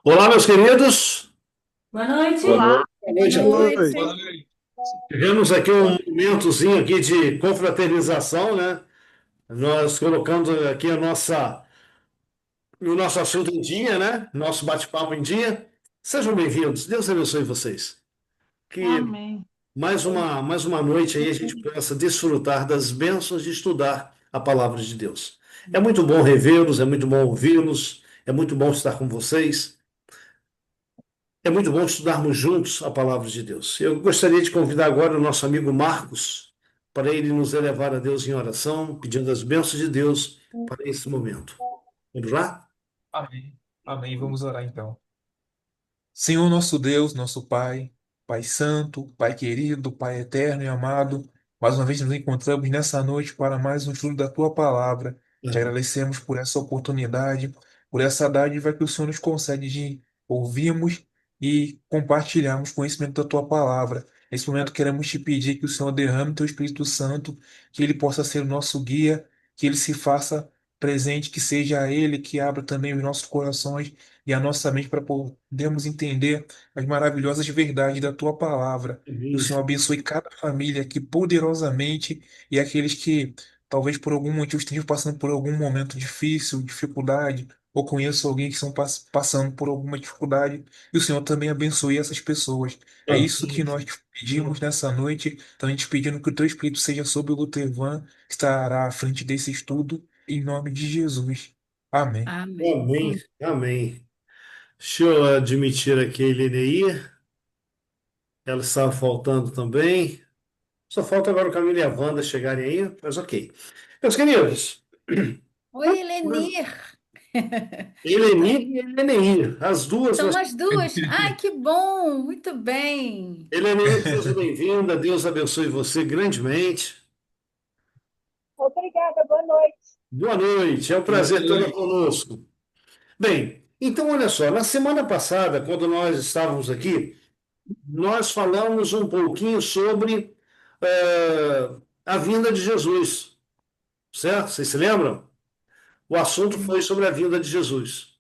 Olá, meus queridos. Boa noite. Boa noite. Boa Boa noite a todos. noite. Boa noite. Tivemos aqui um momentozinho aqui de confraternização, né? Nós colocamos aqui o nosso assunto em dia, né? Nosso bate-papo em dia. Sejam bem-vindos. Deus abençoe vocês. Que Amém. mais uma noite aí a gente possa desfrutar das bênçãos de estudar a palavra de Deus. É muito bom revê-los, é muito bom ouvi-los, é muito bom estar com vocês. É muito bom estudarmos juntos a palavra de Deus. Eu gostaria de convidar agora o nosso amigo Marcos para ele nos elevar a Deus em oração, pedindo as bênçãos de Deus para esse momento. Vamos lá? Amém. Amém. Vamos orar então. Senhor nosso Deus, nosso Pai, Pai Santo, Pai querido, Pai eterno e amado, mais uma vez nos encontramos nessa noite para mais um estudo da Tua palavra. Te Amém. agradecemos por essa oportunidade, por essa dádiva que o Senhor nos concede de ouvirmos e compartilharmos conhecimento da Tua palavra. Nesse momento queremos te pedir que o Senhor derrame Teu Espírito Santo, que Ele possa ser o nosso guia, que Ele se faça presente, que seja Ele que abra também os nossos corações e a nossa mente para podermos entender as maravilhosas verdades da tua palavra. Que o Amém. Senhor abençoe cada família aqui poderosamente e aqueles que talvez por algum motivo estejam passando por algum momento difícil, dificuldade, ou conheço alguém que estão passando por alguma dificuldade, e o Senhor também abençoe essas pessoas. É isso que nós te pedimos nessa noite, também te pedindo que o teu Espírito seja sobre o Lutervan, que estará à frente desse estudo, em nome de Jesus. Amém. Amém. Amém. Amém. Deixa eu admitir aqui a Elineia. Ela estava faltando também. Só falta agora o Camilo e a Wanda chegarem aí, mas ok. Meus queridos, Oi, Helenir. Eleni e Eleneir, as duas nós. São as duas. Ai, que bom. Muito bem. Eleneir, seja bem-vinda. Deus abençoe você grandemente. Obrigada, boa noite. Boa noite, é um Boa prazer tê-la noite. conosco. Bem, então olha só, na semana passada, quando nós estávamos aqui, nós falamos um pouquinho sobre a vinda de Jesus, certo? Vocês se lembram? O assunto foi sobre a vinda de Jesus.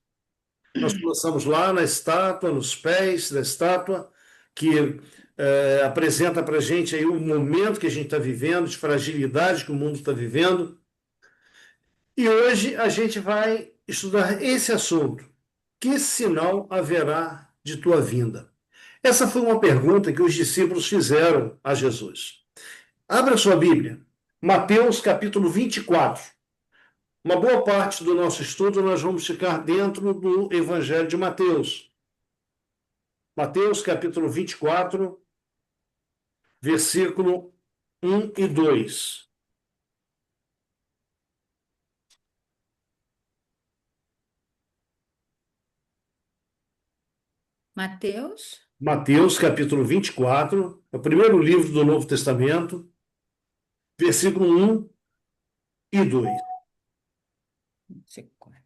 Nós começamos lá na estátua, nos pés da estátua, que apresenta para a gente aí o momento que a gente está vivendo, de fragilidade que o mundo está vivendo. E hoje a gente vai estudar esse assunto. Que sinal haverá de tua vinda? Essa foi uma pergunta que os discípulos fizeram a Jesus. Abra sua Bíblia, Mateus capítulo 24. Uma boa parte do nosso estudo nós vamos ficar dentro do Evangelho de Mateus. Mateus capítulo 24, versículo 1 e 2. Mateus Mateus capítulo 24, é o primeiro livro do Novo Testamento, versículo 1 e 2. 24.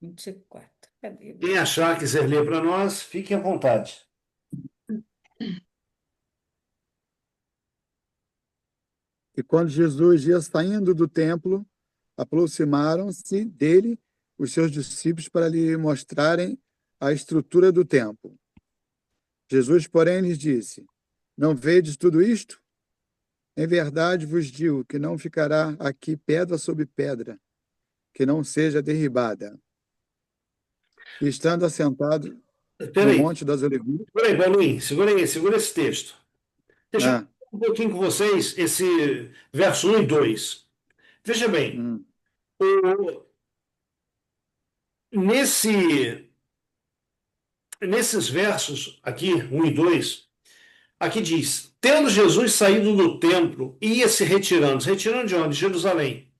24. Cadê? Quem achar, quiser ler para nós, fique à vontade. E quando Jesus ia saindo do templo, aproximaram-se dele os seus discípulos para lhe mostrarem a estrutura do templo. Jesus, porém, lhes disse: Não vedes tudo isto? Em verdade vos digo que não ficará aqui pedra sobre pedra, que não seja derribada. E estando assentado Espera no aí, Monte das Oliveiras, segura aí, Boninho, segura aí, segura esse texto. Deixa eu falar ah, um pouquinho com vocês esse verso 1 e 2. Veja bem, hum, o- nesse, nesses versos aqui, 1 e 2, aqui diz: Tendo Jesus saído do templo, ia se retirando de onde? De Jerusalém,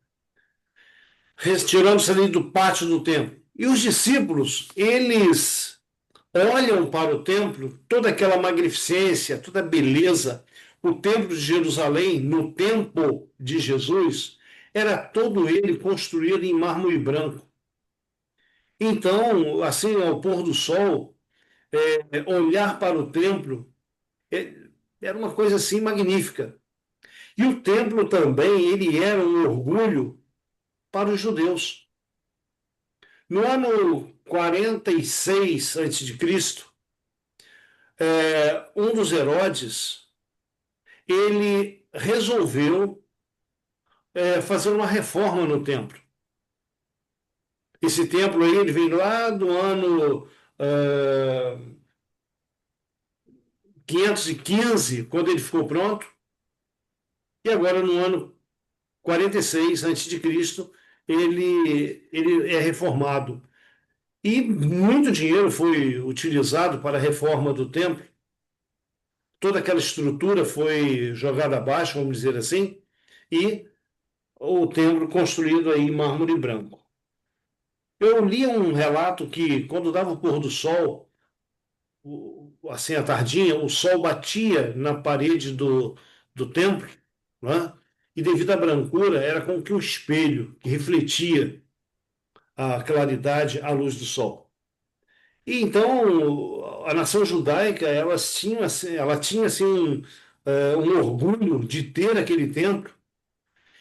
retirando-se ali do pátio do templo. E os discípulos, eles olham para o templo, toda aquela magnificência, toda a beleza. O templo de Jerusalém, no tempo de Jesus, era todo ele construído em mármore branco. Então, assim, ao pôr do sol, olhar para o templo é, era uma coisa assim magnífica. E o templo também, ele era um orgulho para os judeus. No ano 46 a.C., um dos Herodes, ele resolveu fazer uma reforma no templo. Esse templo aí, ele vem lá do ano 515, quando ele ficou pronto, e agora no ano 46 a.C., ele é reformado. E muito dinheiro foi utilizado para a reforma do templo. Toda aquela estrutura foi jogada abaixo, vamos dizer assim, e o templo construído aí em mármore branco. Eu li um relato que, quando dava o pôr do sol, assim, à tardinha, o sol batia na parede do templo, né? E devido à brancura, era como que um espelho que refletia a claridade à luz do sol. E então a nação judaica ela tinha assim um orgulho de ter aquele templo.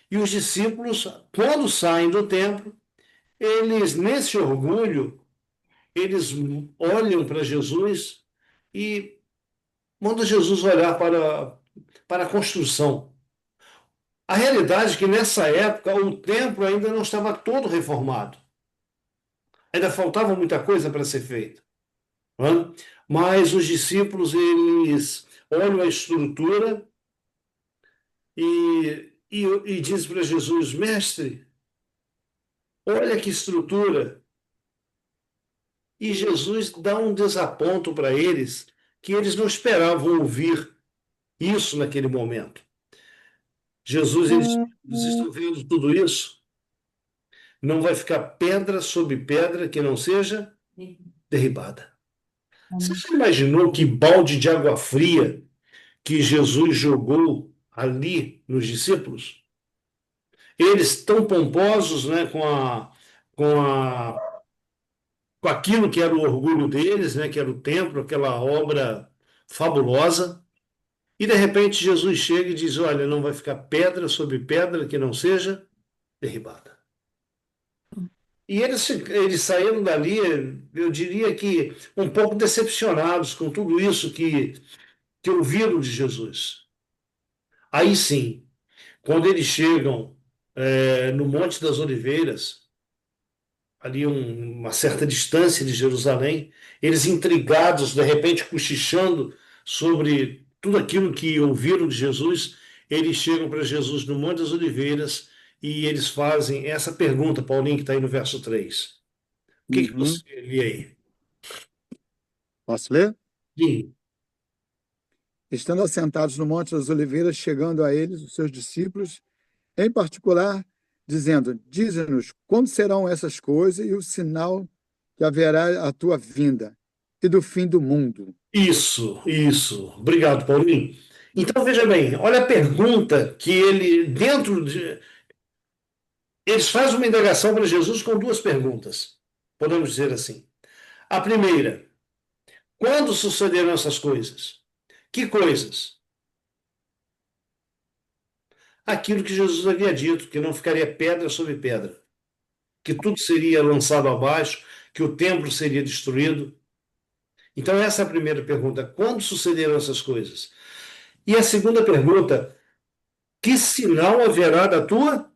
E os discípulos, quando saem do templo, eles nesse orgulho eles olham para Jesus e mandam Jesus olhar para a construção. A realidade é que nessa época o templo ainda não estava todo reformado. Ainda faltava muita coisa para ser feita. Né? Mas os discípulos, eles olham a estrutura e dizem para Jesus: Mestre, olha que estrutura. E Jesus dá um desaponto para eles, que eles não esperavam ouvir isso naquele momento. Jesus, eles vocês estão vendo tudo isso? Não vai ficar pedra sobre pedra que não seja derribada. Você já imaginou que balde de água fria que Jesus jogou ali nos discípulos? Eles tão pomposos, né, com a, com aquilo que era o orgulho deles, né, que era o templo, aquela obra fabulosa. E de repente Jesus chega e diz: Olha, não vai ficar pedra sobre pedra que não seja derribada. E eles saíram dali, eu diria que um pouco decepcionados com tudo isso que ouviram de Jesus. Aí sim, quando eles chegam no Monte das Oliveiras, ali uma certa distância de Jerusalém, eles intrigados, de repente cochichando sobre tudo aquilo que ouviram de Jesus, eles chegam para Jesus no Monte das Oliveiras e eles fazem essa pergunta, Paulinho, que está aí no verso 3. O que você lê aí? Posso ler? Sim. Estando assentados no Monte das Oliveiras, chegando a eles, os seus discípulos, em particular, dizendo: Dize-nos quando serão essas coisas e o sinal que haverá a tua vinda e do fim do mundo. Isso. Obrigado, Paulinho. Então, veja bem, olha a pergunta que eles fazem uma indagação para Jesus com duas perguntas, podemos dizer assim. A primeira: quando sucederão essas coisas? Que coisas? Aquilo que Jesus havia dito, que não ficaria pedra sobre pedra, que tudo seria lançado abaixo, que o templo seria destruído. Então, essa é a primeira pergunta: quando sucederão essas coisas? E a segunda pergunta: que sinal haverá da tua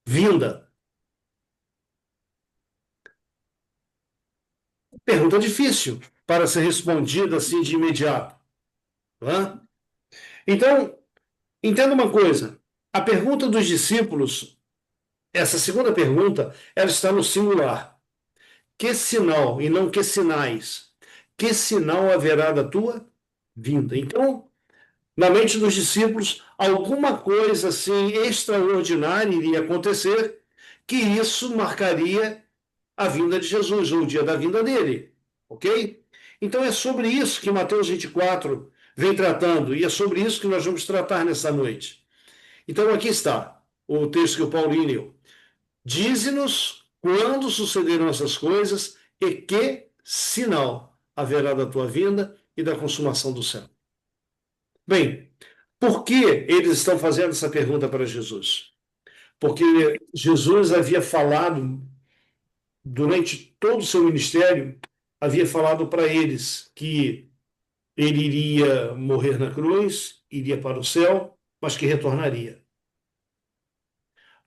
vinda? Pergunta difícil para ser respondida assim de imediato. Não é? Então, entenda uma coisa: a pergunta dos discípulos, essa segunda pergunta, ela está no singular. Que sinal, e não que sinais? Que sinal haverá da tua vinda? Então, na mente dos discípulos, alguma coisa assim extraordinária iria acontecer, que isso marcaria a vinda de Jesus, ou o dia da vinda dele. Ok? Então é sobre isso que Mateus 24 vem tratando, e é sobre isso que nós vamos tratar nessa noite. Então aqui está o texto que o Paulinho leu. Dize-nos quando sucederão essas coisas e que sinal haverá da tua vinda e da consumação do céu. Bem, por que eles estão fazendo essa pergunta para Jesus? Porque Jesus havia falado durante todo o seu ministério, havia falado para eles que ele iria morrer na cruz, iria para o céu, mas que retornaria.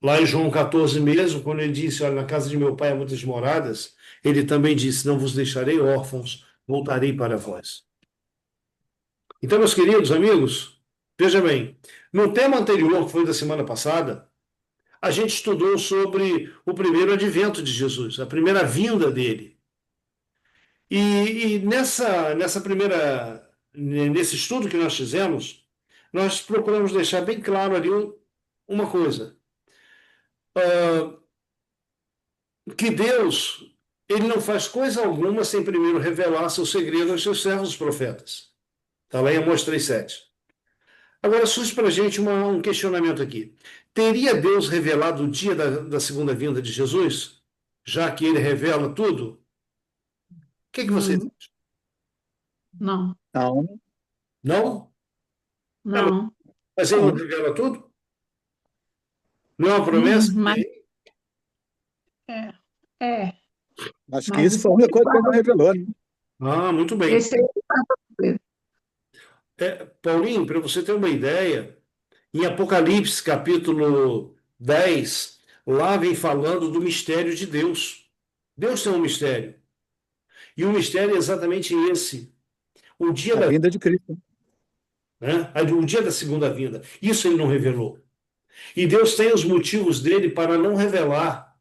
Lá em João 14 mesmo, quando ele disse, olha, na casa de meu pai há muitas moradas, ele também disse, não vos deixarei órfãos, voltarei para vós. Então, meus queridos amigos, veja bem, no tema anterior, que foi da semana passada, a gente estudou sobre o primeiro advento de Jesus, a primeira vinda dele. E nesse estudo que nós fizemos, nós procuramos deixar bem claro ali uma coisa, que Deus, ele não faz coisa alguma sem primeiro revelar seu segredo aos seus servos profetas. Está lá em Amós 3,7. Agora surge para a gente um questionamento aqui. Teria Deus revelado o dia da segunda vinda de Jesus, já que ele revela tudo? O que vocês acham? Não, Não, Não? não. Mas ele não não. revela tudo? Não é uma promessa? Mas é. Acho que Mas isso foi a única coisa que ele não revelou, né? Ah, muito bem. esse aí Paulinho, para você ter uma ideia, em Apocalipse, capítulo 10, lá vem falando do mistério de Deus. Deus tem um mistério. E o mistério é exatamente esse. O dia A vinda de Cristo. o dia da segunda vinda. Isso ele não revelou. E Deus tem os motivos dele para não revelar,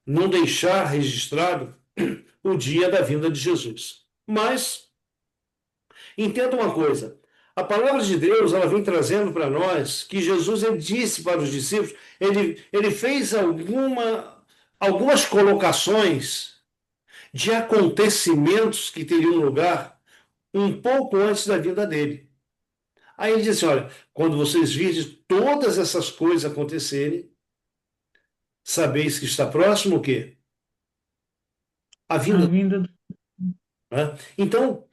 não deixar registrado o dia da vinda de Jesus. Mas, entenda uma coisa. A palavra de Deus, ela vem trazendo para nós que Jesus, ele disse para os discípulos, ele fez algumas colocações de acontecimentos que teriam lugar um pouco antes da vinda dele. Aí ele disse, olha, quando vocês virem todas essas coisas acontecerem, sabeis que está próximo o quê? A a vinda. vinda do Né? Então,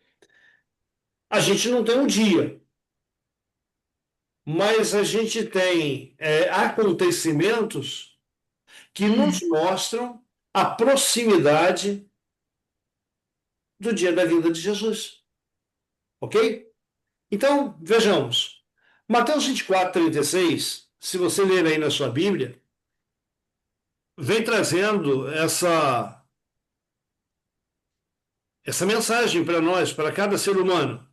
a gente não tem um dia, mas a gente tem acontecimentos que nos mostram a proximidade do dia da vinda de Jesus. Ok? Então, vejamos. Mateus 24:36, se você ler aí na sua Bíblia, vem trazendo essa mensagem para nós, para cada ser humano.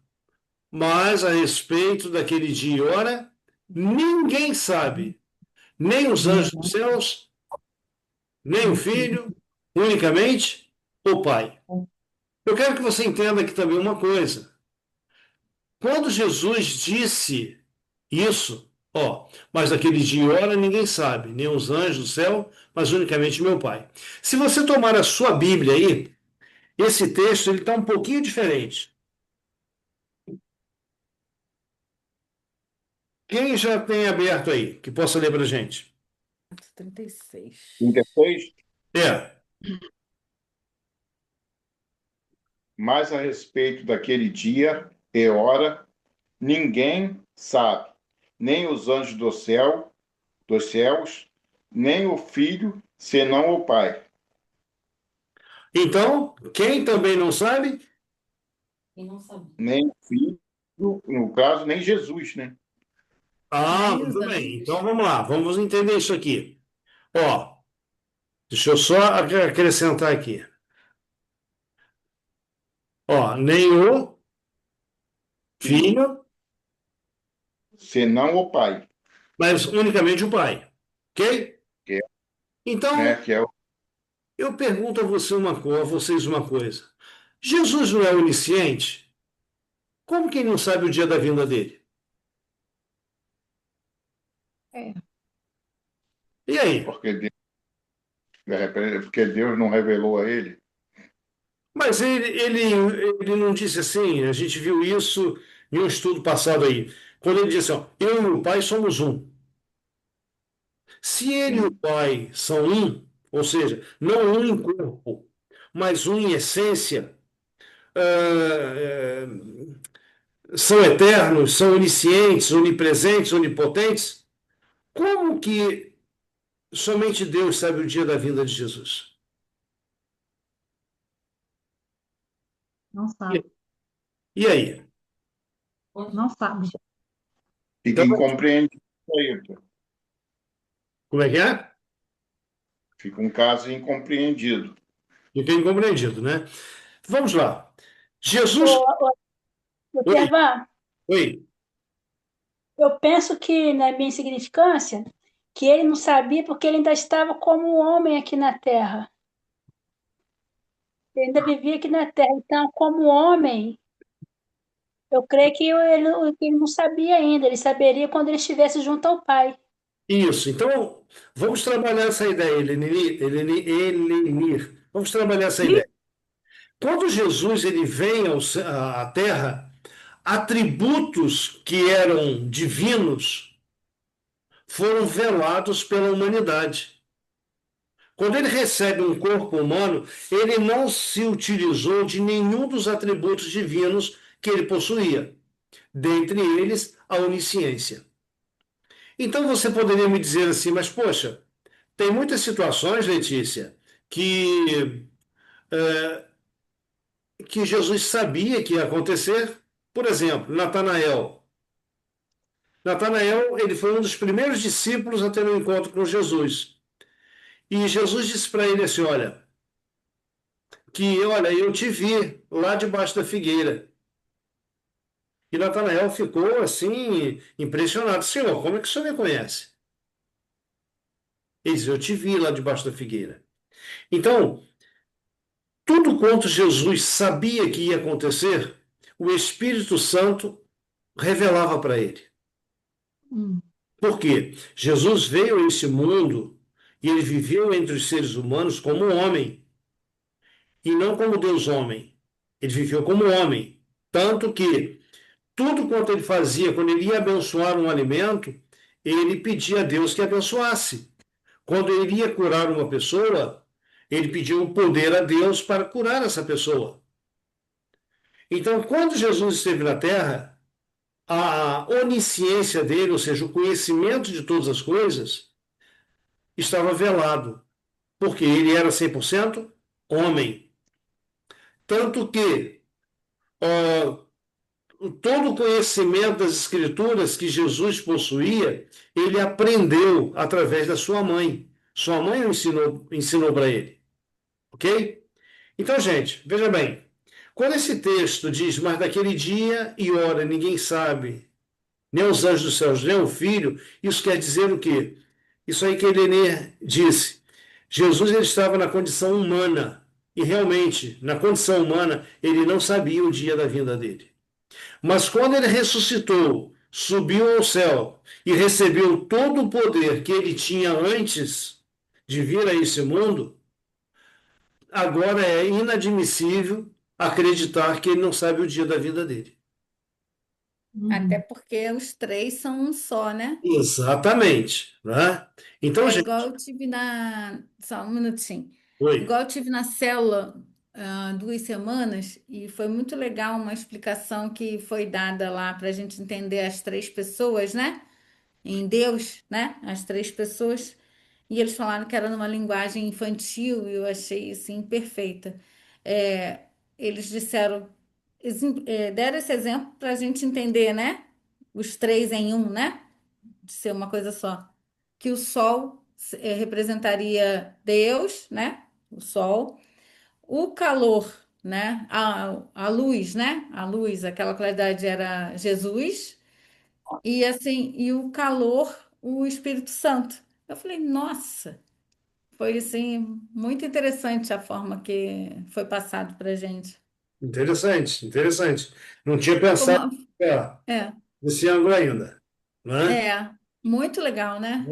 Mas a respeito daquele dia e hora, ninguém sabe, nem os anjos dos céus, nem o Filho, unicamente o Pai. Eu quero que você entenda aqui também uma coisa. Quando Jesus disse isso, mas daquele dia e hora ninguém sabe, nem os anjos do céu, mas unicamente meu Pai. Se você tomar a sua Bíblia aí, esse texto ele está um pouquinho diferente. Quem já tem aberto aí, que possa ler para a gente? 36. 36. É. Mas a respeito daquele dia e hora, ninguém sabe, nem os anjos dos céus, nem o Filho, senão o Pai. Então, quem também não sabe? E não sabia. Nem o Filho, no caso, nem Jesus, né? Ah, Nem os muito bem. anjos. Então vamos lá, vamos entender isso aqui. Deixa eu só acrescentar aqui. Nem o Filho, Senão o Pai. mas unicamente o Pai. Ok? Que Então, que é o eu pergunto a vocês uma coisa. Jesus não é onisciente? Como quem não sabe o dia da vinda dele? É. E aí? porque Deus não revelou a ele. Mas ele não disse assim, a gente viu isso em um estudo passado aí. Quando ele disse, eu e o Pai somos um. Se ele e o Pai são um, ou seja, não um em corpo, mas um em essência, ah, são eternos, são oniscientes, onipresentes, onipotentes, como que somente Deus sabe o dia da vinda de Jesus? Não E, sabe. e aí? Não sabe. Fica Então, incompreendido aí, pô. como é que é? Fica um caso incompreendido. Fica incompreendido, né? Vamos lá. Ô, Jesus. Oi, Tervan, oi. eu penso que, na minha insignificância, que ele não sabia porque ele ainda estava como homem aqui na Terra. Ele ainda vivia aqui na Terra. Então, como homem, eu creio que ele não sabia ainda. Ele saberia quando ele estivesse junto ao Pai. Isso. Então, vamos trabalhar essa ideia, Elenir. Vamos trabalhar essa ideia. Quando Jesus ele vem à Terra, atributos que eram divinos foram velados pela humanidade. Quando ele recebe um corpo humano, ele não se utilizou de nenhum dos atributos divinos que ele possuía, dentre eles a onisciência. Então você poderia me dizer assim, mas poxa, tem muitas situações, Letícia, que, que Jesus sabia que ia acontecer. Por exemplo, Natanael. Natanael, ele foi um dos primeiros discípulos a ter um encontro com Jesus. E Jesus disse para ele assim, olha, eu te vi lá debaixo da figueira. E Natanael ficou assim, impressionado. Senhor, como é que o senhor me conhece? Ele disse, eu te vi lá debaixo da figueira. Então, tudo quanto Jesus sabia que ia acontecer, o Espírito Santo revelava para ele. Hum, Por quê? Jesus veio a esse mundo e ele viveu entre os seres humanos como um homem e não como Deus homem. Ele viveu como homem. Tanto que tudo quanto ele fazia, quando ele ia abençoar um alimento, ele pedia a Deus que abençoasse. Quando ele ia curar uma pessoa, ele pedia o poder a Deus para curar essa pessoa. Então, quando Jesus esteve na terra, a onisciência dele, ou seja, o conhecimento de todas as coisas, estava velado, porque ele era 100% homem. Tanto que todo o conhecimento das Escrituras que Jesus possuía, ele aprendeu através da sua mãe. Sua mãe o ensinou para ele. Ok? Então, gente, veja bem. Quando esse texto diz, mas daquele dia e hora ninguém sabe, nem os anjos dos céus, nem o filho, isso quer dizer o quê? Isso aí que Elenê disse. Jesus ele estava na condição humana. E realmente, na condição humana, ele não sabia o dia da vinda dele. Mas quando ele ressuscitou, subiu ao céu e recebeu todo o poder que ele tinha antes de vir a esse mundo, agora é inadmissível acreditar que ele não sabe o dia da vida dele. Até uhum. porque os três são um só, né? Exatamente, né? Então, É gente, igual eu tive na. Só um minutinho. oi. Igual eu tive na célula 2 semanas e foi muito legal uma explicação que foi dada lá para a gente entender as três pessoas, né? Em Deus, né? As três pessoas. E eles falaram que era numa linguagem infantil e eu achei assim perfeita. É, eles disseram, deram esse exemplo para a gente entender, né? Os três em um, né? De ser uma coisa só. Que o sol representaria Deus, né? O sol. O calor, né? A luz, né? A luz, aquela claridade era Jesus. E assim, e o calor, o Espírito Santo. Eu falei, nossa, foi assim, muito interessante a forma que foi passado para gente. Interessante, interessante. Não tinha pensado Uma- É, nesse ângulo ainda, né? muito legal, né?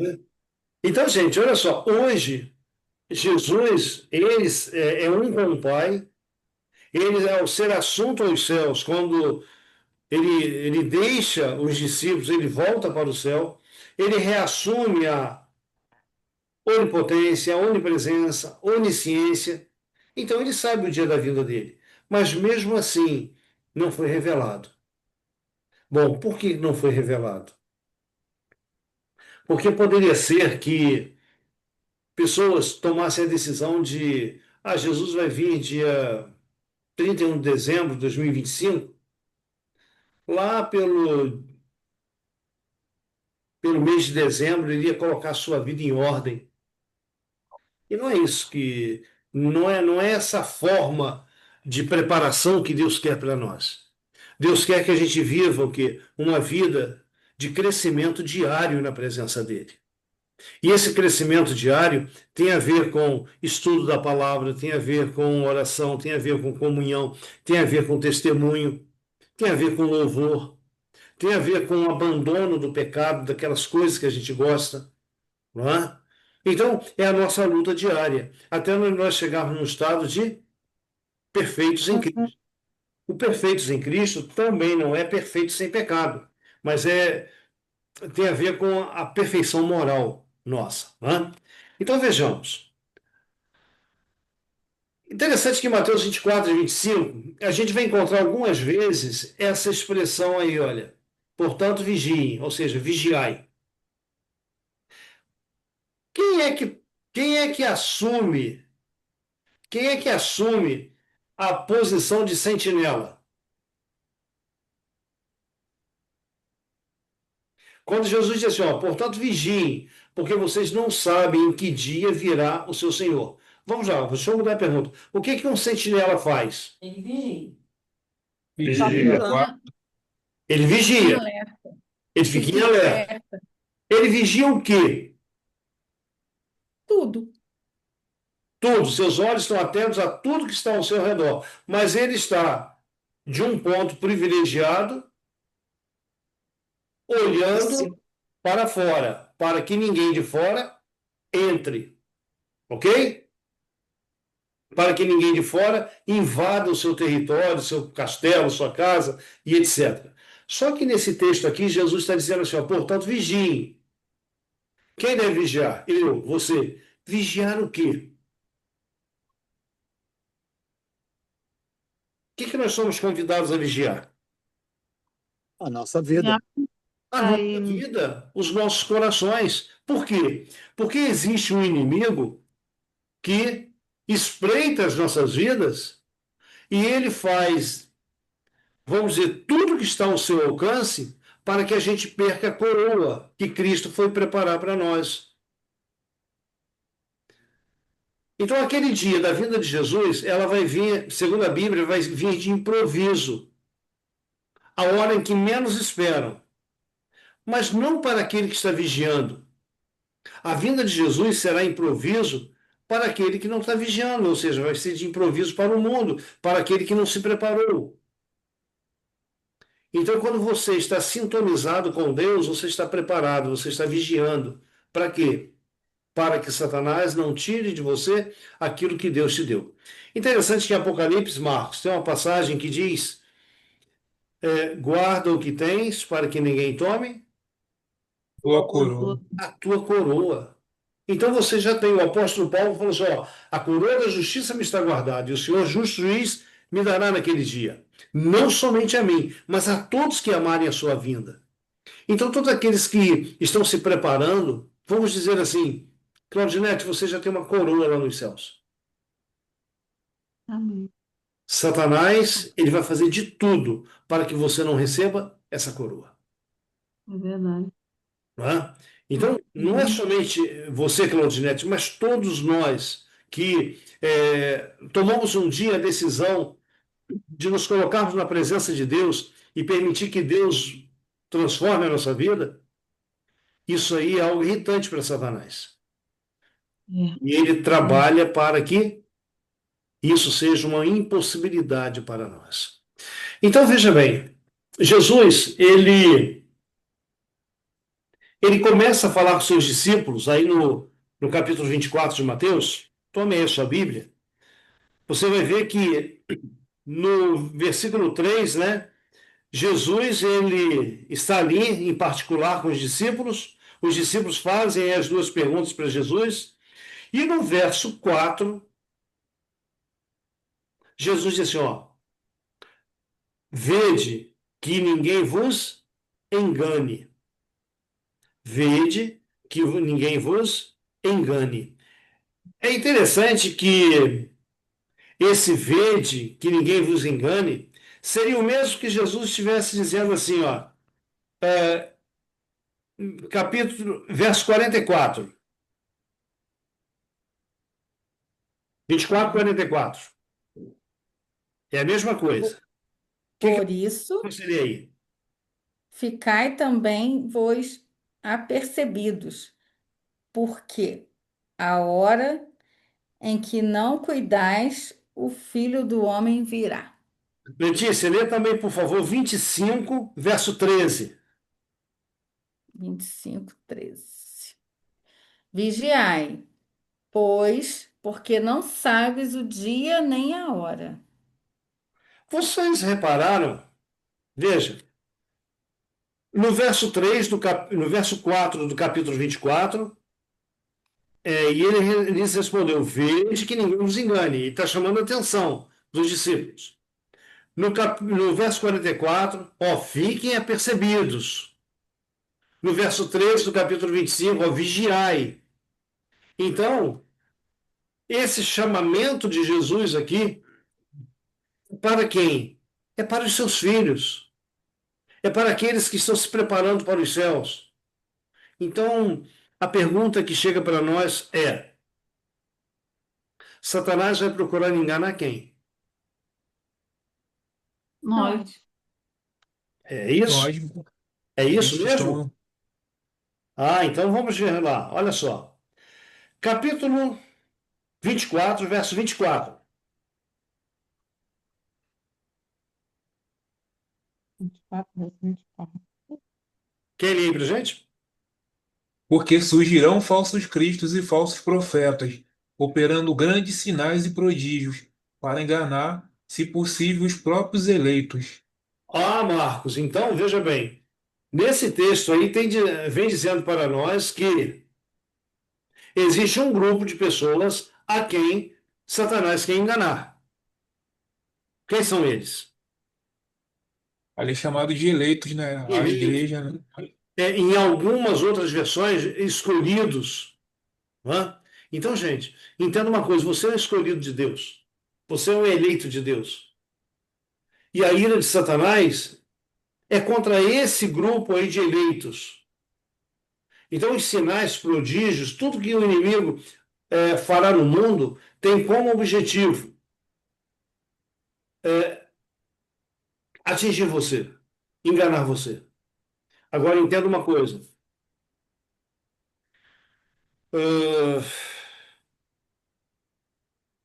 Então, gente, olha só, hoje Jesus, é um com o Pai, ele, ao ser assunto aos céus, quando ele deixa os discípulos, ele volta para o céu, ele reassume a onipotência, a onipresença, onisciência. Então ele sabe o dia da vinda dele. Mas mesmo assim, não foi revelado. Bom, por que não foi revelado? Porque poderia ser que pessoas tomassem a decisão de, Jesus vai vir dia 31 de dezembro de 2025, lá pelo mês de dezembro, ele ia colocar a sua vida em ordem. E não é isso que. Não é essa forma de preparação que Deus quer para nós. Deus quer que a gente viva o quê? Uma vida de crescimento diário na presença dele. E esse crescimento diário tem a ver com estudo da palavra, tem a ver com oração, tem a ver com comunhão, tem a ver com testemunho, tem a ver com louvor, tem a ver com o abandono do pecado, daquelas coisas que a gente gosta, não é? Então, é a nossa luta diária, até nós chegarmos num estado de perfeitos em Cristo. O perfeitos em Cristo também não é perfeito sem pecado, mas tem a ver com a perfeição moral nossa, né? Então vejamos. Interessante que em Mateus 24 e 25, a gente vai encontrar algumas vezes essa expressão aí, olha. Portanto, vigiem, ou seja, vigiai. Quem é que, quem é que assume, quem é que assume a posição de sentinela? Quando Jesus diz assim, ó, portanto, vigiem, porque vocês não sabem em que dia virá o seu Senhor. Vamos lá, deixa eu mudar a pergunta. O que que um sentinela faz? Ele vigia. Vigia, Vigilância, Ele vigia, alerta. ele fica em Fica alerta. esperta. Ele vigia o quê? Tudo. Tudo. Seus olhos estão atentos a tudo que está ao seu redor. Mas ele está de um ponto privilegiado, olhando para fora, para que ninguém de fora entre. Ok? Para que ninguém de fora invada o seu território, seu castelo, sua casa e etc. Só que nesse texto aqui, Jesus está dizendo assim, ó, portanto, vigiem. Quem deve vigiar? Eu, você. Vigiar o quê? O que nós somos convidados a vigiar? A nossa vida. A nossa vida, os nossos corações. Por quê? Porque existe um inimigo que espreita as nossas vidas e ele faz, vamos dizer, tudo que está ao seu alcance para que a gente perca a coroa que Cristo foi preparar para nós. Então, aquele dia da vinda de Jesus, ela vai vir, segundo a Bíblia, vai vir de improviso, a hora em que menos esperam, mas não para aquele que está vigiando. A vinda de Jesus será improviso para aquele que não está vigiando, ou seja, vai ser de improviso para o mundo, para aquele que não se preparou. Então, quando você está sintonizado com Deus, você está preparado, você está vigiando. Para quê? Para que Satanás não tire de você aquilo que Deus te deu. Interessante que em Apocalipse, Marcos, tem uma passagem que diz: guarda o que tens para que ninguém tome tua coroa. a tua coroa. Então você já tem, o apóstolo Paulo falou assim, ó, a coroa da justiça me está guardada, e o Senhor justo juiz me dará naquele dia. Não somente a mim, mas a todos que amarem a sua vinda. Então todos aqueles que estão se preparando, vamos dizer assim, Claudinete, você já tem uma coroa lá nos céus. Amém. Satanás, ele vai fazer de tudo para que você não receba essa coroa. É verdade. Não é? Então, não é somente você, Claudinete, mas todos nós que tomamos um dia a decisão de nos colocarmos na presença de Deus e permitir que Deus transforme a nossa vida, isso aí é algo irritante para Satanás. É. E ele trabalha para que isso seja uma impossibilidade para nós. Então, veja bem, Jesus, ele começa a falar com seus discípulos, aí no capítulo 24 de Mateus, tome aí a sua Bíblia, você vai ver que no versículo 3, né, Jesus, ele está ali em particular com os discípulos fazem as duas perguntas para Jesus, e no verso 4, Jesus diz assim, ó, vede que ninguém vos engane. Vede que ninguém vos engane. É interessante que esse vede, que ninguém vos engane, seria o mesmo que Jesus estivesse dizendo assim, ó, é, capítulo, verso 44, 24, 44. É a mesma coisa. O que Por isso, seria aí? ficai também vos apercebidos, porque a hora em que não cuidais, o Filho do Homem virá. Letícia, lê também, por favor, 25, verso 13. 25, 13. Vigiai, pois, porque não sabes o dia nem a hora. Vocês repararam? Veja, no verso 3 no verso 4 do capítulo 24, e ele lhes respondeu: Vede que ninguém vos engane. E está chamando a atenção dos discípulos. No verso 44, ó, fiquem apercebidos. No verso 3 do capítulo 25, ó, vigiai. Então, esse chamamento de Jesus aqui, para quem? É para os seus filhos. É para aqueles que estão se preparando para os céus. Então, a pergunta que chega para nós é: Satanás vai procurar enganar quem? Nós. É isso? Nós, É isso aqueles que mesmo? estão. Ah, então vamos ver lá. Olha só. Capítulo 24, verso 24. 24, verso 24. Quem lê aí pra gente? Porque surgirão falsos cristos e falsos profetas, operando grandes sinais e prodígios, para enganar, se possível, os próprios eleitos. Ah, Marcos, então veja bem. Nesse texto aí vem dizendo para nós que existe um grupo de pessoas a quem Satanás quer enganar. Quem são eles? Ali é chamado de eleitos, né? A Eleitos. igreja, né? Em algumas outras versões, escolhidos. Não. Então, gente, entenda uma coisa: você é um escolhido de Deus. Você é um eleito de Deus. E a ira de Satanás é contra esse grupo aí de eleitos. Então, os sinais, prodígios, tudo que o inimigo fará no mundo tem como objetivo atingir você, enganar você. Agora, entenda uma coisa. Uh,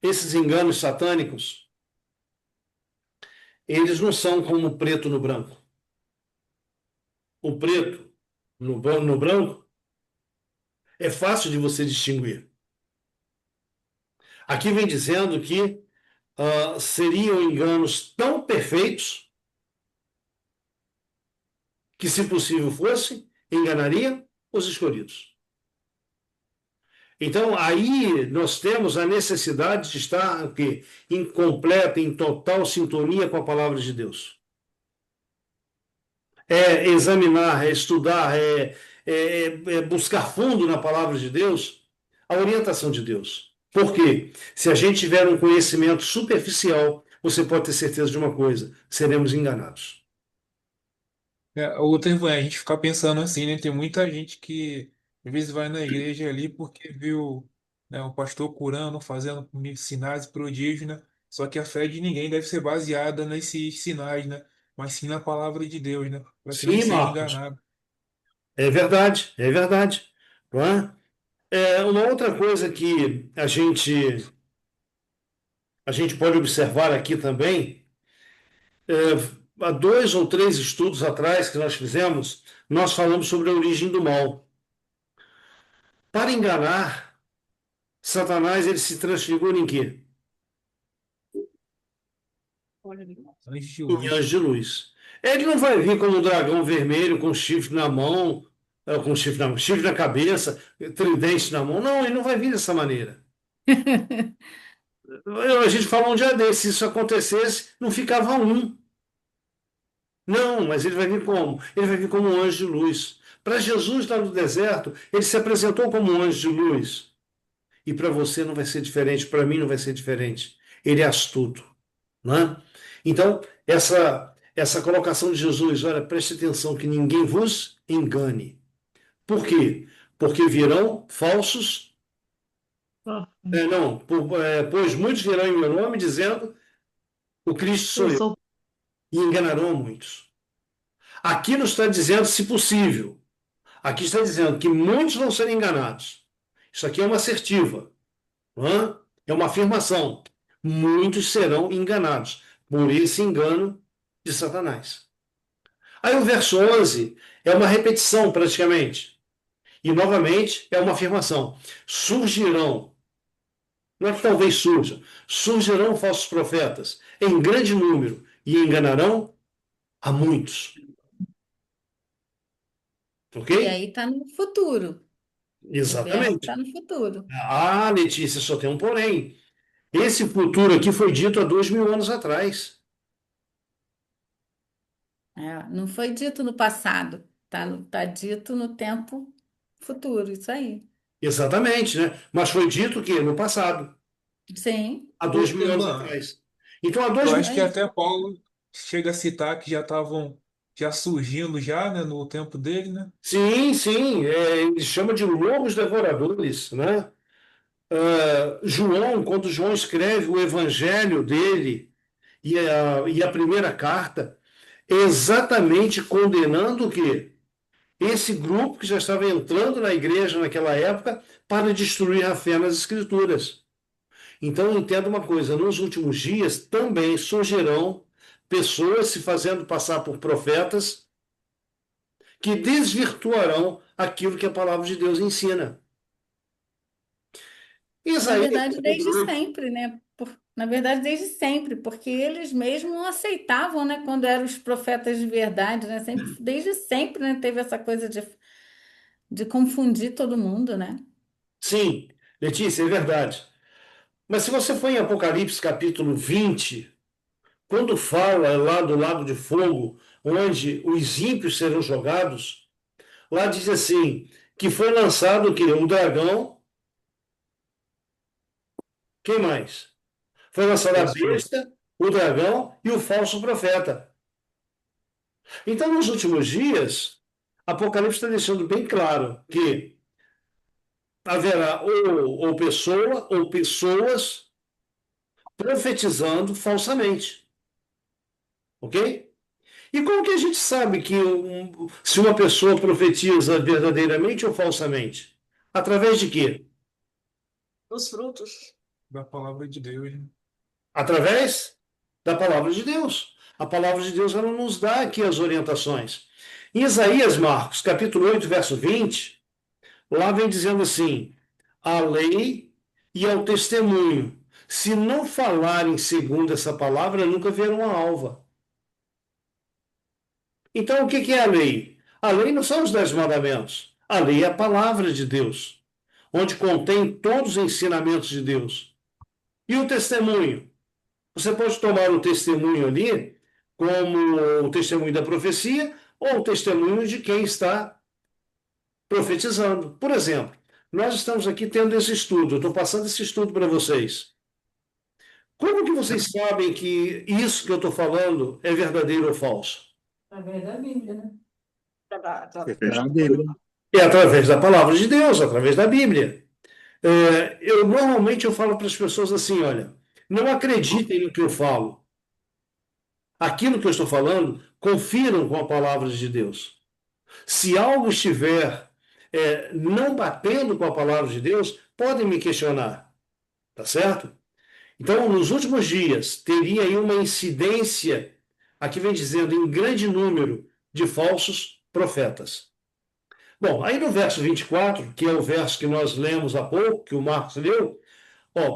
esses enganos satânicos, eles não são como o preto no branco. O preto no branco é fácil de você distinguir. Aqui vem dizendo que seriam enganos tão perfeitos que, se possível fosse, enganariam os escolhidos. Então, aí nós temos a necessidade de estar aqui, em completa, em total sintonia com a palavra de Deus. É examinar, é estudar, é buscar fundo na palavra de Deus, a orientação de Deus. Por quê? Se a gente tiver um conhecimento superficial, você pode ter certeza de uma coisa: seremos enganados. Outra é a gente ficar pensando assim, né? Tem muita gente que às vezes vai na igreja ali porque viu, né, o pastor curando, fazendo sinais e prodígios, né? Só que a fé de ninguém deve ser baseada nesses sinais, né? Mas sim na palavra de Deus, né? Para que não Sim, seja Marcos, enganado. é verdade, é verdade. Não é? Uma outra coisa que a gente pode observar aqui também, há 2 ou 3 estudos atrás que nós fizemos, nós falamos sobre a origem do mal. Para enganar, Satanás ele se transfigura em quê? Anjos de Em luz. anjo de luz. Ele não vai vir como um dragão vermelho com chifre na mão, chifre na cabeça, tridente na mão. Não, ele não vai vir dessa maneira. A gente falou um dia desse: se isso acontecesse, não ficava um. Não, mas ele vai vir como? Ele vai vir como um anjo de luz. Para Jesus lá no deserto, ele se apresentou como um anjo de luz. E para você não vai ser diferente, para mim não vai ser diferente. ele é astuto, né? Então, essa colocação de Jesus, olha, preste atenção que ninguém vos engane. Por quê? Porque virão falsos, não, pois muitos virão em meu nome dizendo o Cristo sou Eu eu, sou e enganarão muitos. Aqui não está dizendo se possível, aqui está dizendo que muitos vão ser enganados. Isso aqui é uma assertiva, não é? É uma afirmação. Muitos serão enganados por esse engano de Satanás. Aí o verso 11 é uma repetição praticamente. E novamente é uma afirmação. Surgirão, não é que talvez surjam, surgirão falsos profetas em grande número e enganarão a muitos. Ok? E aí está no futuro. O verbo Exatamente. está no futuro. Ah, Letícia, só tem um porém. Esse futuro aqui foi dito há 2000 anos atrás. Não foi dito no passado, tá dito no tempo futuro, isso aí. Exatamente, né? Mas foi dito que no passado, Sim, há Ô, 2000 anos irmã, atrás. Então, há dois eu mil acho que aí. até Paulo chega a citar que já estavam já surgindo já, né, no tempo dele, né? Sim, sim, ele chama de lobos devoradores, né? João, quando João escreve o evangelho dele e a primeira carta, é exatamente condenando o quê? Esse grupo que já estava entrando na igreja naquela época para destruir a fé nas escrituras. Então, entenda uma coisa: nos últimos dias também surgirão pessoas se fazendo passar por profetas que desvirtuarão aquilo que a palavra de Deus ensina. Na Isaías verdade, desde 58. sempre, né? Na verdade, desde sempre, porque eles mesmos não aceitavam, né? Quando eram os profetas de verdade, né? Sempre, desde sempre, né? Teve essa coisa de confundir todo mundo, né? Sim, Letícia, é verdade. Mas se você for em Apocalipse capítulo 20, quando fala lá do lago de fogo, onde os ímpios serão jogados, lá diz assim, que foi lançado o quê? O dragão, quem mais? Foi lançada a Falso profeta. besta, o dragão e o falso profeta. Então, nos últimos dias, Apocalipse está deixando bem claro que haverá ou pessoa ou pessoas profetizando falsamente. Ok? E como que a gente sabe que se uma pessoa profetiza verdadeiramente ou falsamente? Através de quê? Os frutos da palavra de Deus, né? Através da palavra de Deus. A palavra de Deus ela nos dá aqui as orientações. Em Isaías, Marcos, capítulo 8, verso 20, lá vem dizendo assim: a lei e ao testemunho, se não falarem segundo essa palavra, nunca verão a alva. Então, o que é a lei? A lei não são os 10 mandamentos. A lei é a palavra de Deus, onde contém todos os ensinamentos de Deus. E o testemunho? Você pode tomar o testemunho ali como o testemunho da profecia ou o testemunho de quem está profetizando. Por exemplo, nós estamos aqui tendo esse estudo, eu estou passando esse estudo para vocês. Como que vocês sabem que isso que eu estou falando é verdadeiro ou falso? Através da Bíblia, né? Está na Bíblia. É através da palavra de Deus, através da Bíblia. Eu normalmente eu falo para as pessoas assim, olha, não acreditem no que eu falo. Aquilo que eu estou falando, confiram com a palavra de Deus. Se algo estiver não batendo com a palavra de Deus, podem me questionar, tá certo? Então, nos últimos dias, teria aí uma incidência, aqui vem dizendo, em grande número de falsos profetas. Bom, aí no verso 24, que é o verso que nós lemos há pouco, que o Marcos leu,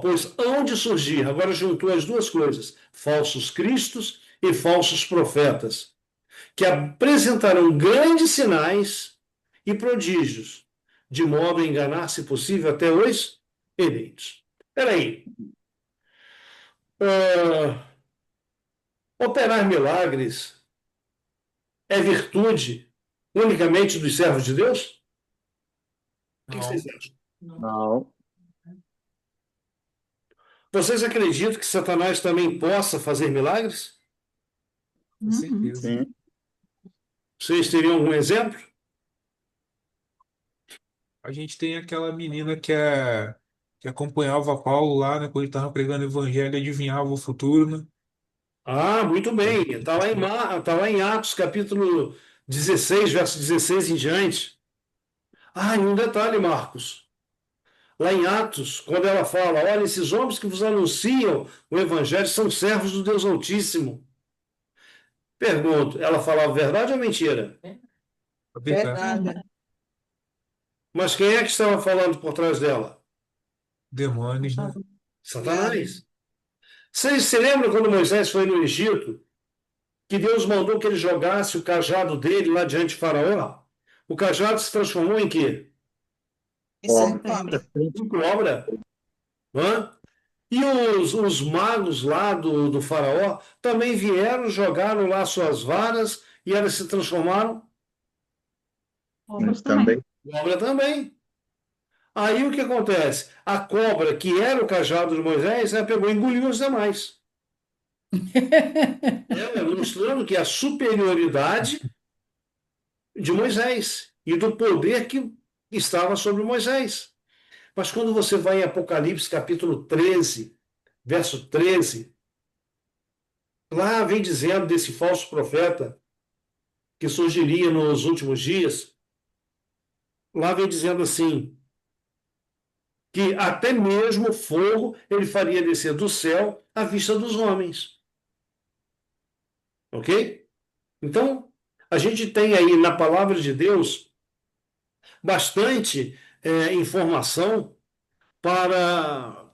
pois hão de surgir, agora juntou as duas coisas, falsos cristos e falsos profetas, que apresentarão grandes sinais e prodígios, de modo a enganar, se possível, até os eleitos. Espera aí. Operar milagres é virtude unicamente dos servos de Deus? O que vocês Não. acham? Não. Vocês acreditam que Satanás também possa fazer milagres? Com certeza. Sim. Vocês teriam algum exemplo? A gente tem aquela menina que acompanhava Paulo lá, né, quando ele estava pregando o evangelho, adivinhava o futuro, né? Ah, muito bem. Também. Tá lá em Atos, capítulo 16, verso 16 em diante. Ah, e um detalhe, Marcos. Lá em Atos, quando ela fala: olha, esses homens que vos anunciam o evangelho são servos do Deus Altíssimo. Pergunto, ela falava verdade ou mentira? A verdade. Verdade. Mas quem é que estava falando por trás dela? Demônios, né? Satanás. Vocês se lembram quando Moisés foi no Egito, que Deus mandou que ele jogasse o cajado dele lá diante de Faraó? O cajado se transformou em quê? Cobra. Em cobra. Hã? E os magos lá do Faraó também vieram, jogaram lá suas varas e elas se transformaram Cobras Também. também. em cobra também. Aí o que acontece? A cobra, que era o cajado de Moisés, ela pegou e engoliu os demais. Mostrando que a superioridade de Moisés e do poder que estava sobre Moisés. Mas quando você vai em Apocalipse capítulo 13, verso 13, lá vem dizendo desse falso profeta que surgiria nos últimos dias, lá vem dizendo assim, que até mesmo fogo ele faria descer do céu à vista dos homens. Ok? Então, a gente tem aí na palavra de Deus bastante informação para,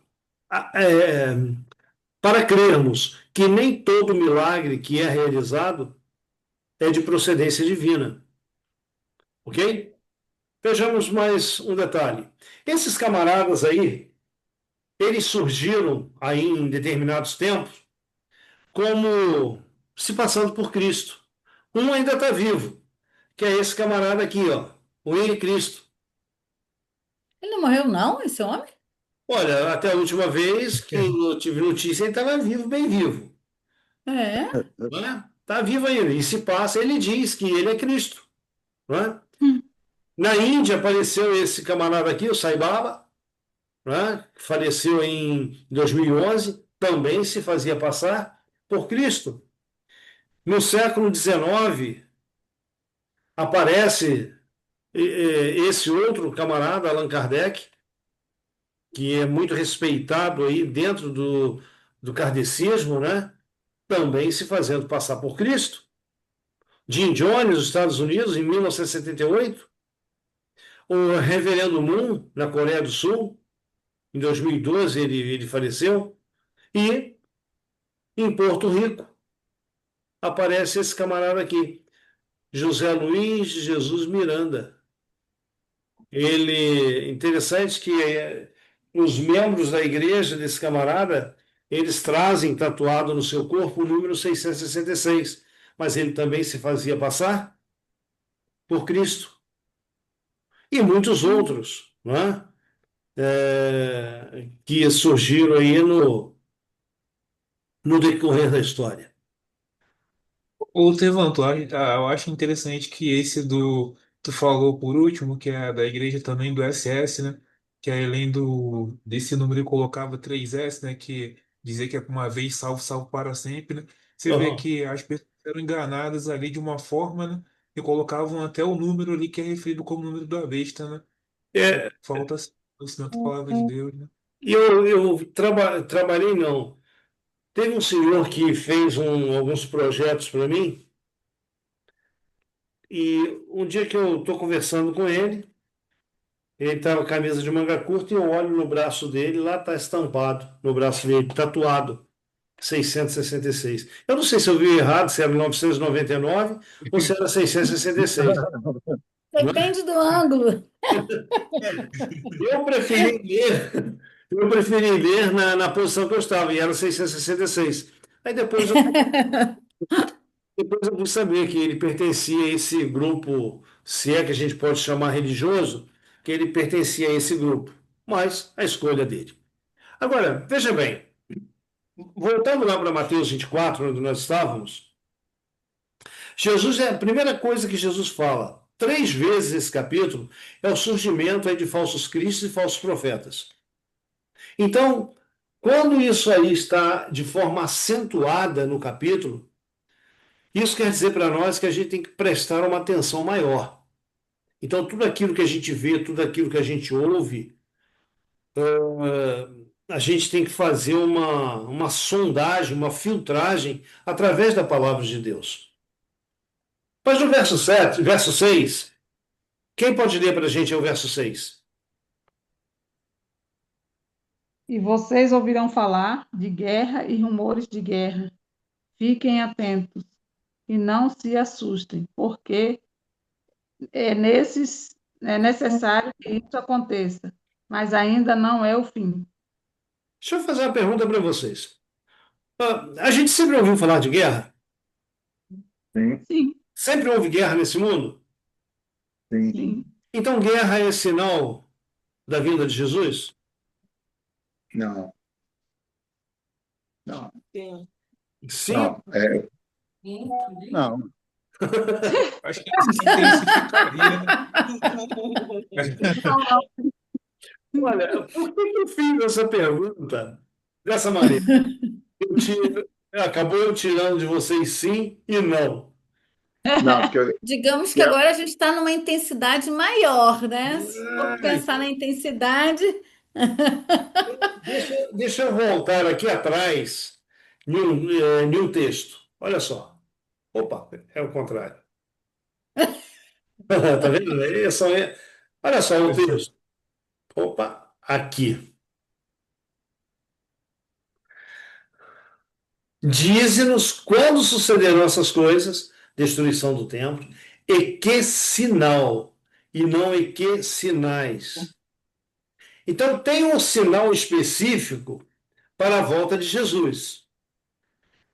é, para crermos que nem todo milagre que é realizado é de procedência divina. Ok? Vejamos mais um detalhe. Esses camaradas aí, eles surgiram aí em determinados tempos como se passando por Cristo. Um ainda está vivo, que é esse camarada aqui, ó, o Henrique Cristo. Ele não morreu, não, esse homem? Olha, até a última vez que eu tive notícia, ele estava vivo, bem vivo. É. Não é? Está vivo ainda. E se passa, ele diz que ele é Cristo. Não é? Hum. Na Índia apareceu esse camarada aqui, o Sai Baba, né? Que faleceu em 2011, também se fazia passar por Cristo. No século XIX, aparece esse outro camarada, Allan Kardec, que é muito respeitado aí dentro do kardecismo, né? Também se fazendo passar por Cristo. Jim Jones, nos Estados Unidos, em 1978. O Reverendo Moon, na Coreia do Sul, em 2012 ele faleceu. E em Porto Rico aparece esse camarada aqui, José Luiz de Jesus Miranda. Ele, interessante que os membros da igreja desse camarada, eles trazem tatuado no seu corpo o número 666, mas ele também se fazia passar por Cristo. E muitos outros, não é? Que surgiram aí no decorrer da história. Ô, Tevan, eu acho interessante que esse tu falou por último, que é da igreja também do SS, né? Que é além desse número ele colocava 3S, né? Que dizia que é uma vez salvo, salvo para sempre, né? Você vê Uhum. que as pessoas eram enganadas ali de uma forma, né? E colocavam até o número ali que é referido como número da besta, né? É, Falta conhecimento da palavra de Deus, né? eu trabalhei, não. Teve um senhor que fez alguns projetos para mim, e um dia que eu estou conversando com ele estava com a camisa de manga curta e eu olho no braço dele, lá está estampado no braço dele, tatuado, 666. Eu não sei se eu vi errado, se era 999 ou se era 666. Não é? Depende do ângulo. Eu preferi ler, eu preferi ler na posição que eu estava, e era 666. Aí depois eu fui saber que ele pertencia a esse grupo, se é que a gente pode chamar religioso, que ele pertencia a esse grupo. Mas a escolha dele. Agora, veja bem, voltando lá para Mateus 24, onde nós estávamos, Jesus é a primeira coisa que Jesus fala. 3 vezes esse capítulo é o surgimento aí de falsos cristos e falsos profetas. Então, quando isso aí está de forma acentuada no capítulo, isso quer dizer para nós que a gente tem que prestar uma atenção maior. Então, tudo aquilo que a gente vê, tudo aquilo que a gente ouve, a gente tem que fazer uma sondagem, uma filtragem através da palavra de Deus. Mas no verso 7, verso 6, quem pode ler para a gente o verso 6? E vocês ouvirão falar de guerra e rumores de guerra. Fiquem atentos e não se assustem, porque é necessário que isso aconteça, mas ainda não é o fim. Deixa eu fazer uma pergunta para vocês. A gente sempre ouviu falar de guerra? Sim, Sim, Sempre houve guerra nesse mundo? sim. sim. Então, guerra é sinal da vinda de Jesus? Não, não, Sim. não. Não, Acho que se intensificaria, né? Olha, por que que eu fiz essa pergunta dessa maneira? Acabou eu tirando de vocês sim e não. Não, porque Digamos que agora a gente está numa intensidade maior, né? Se for pensar na intensidade, Deixa eu voltar aqui atrás em um texto. Olha só. Opa, é o contrário. Tá vendo? Olha só o texto. Opa, aqui. Dize-nos quando sucederão essas coisas, destruição do templo, e que sinal, e não e que sinais. Então, tem um sinal específico para a volta de Jesus.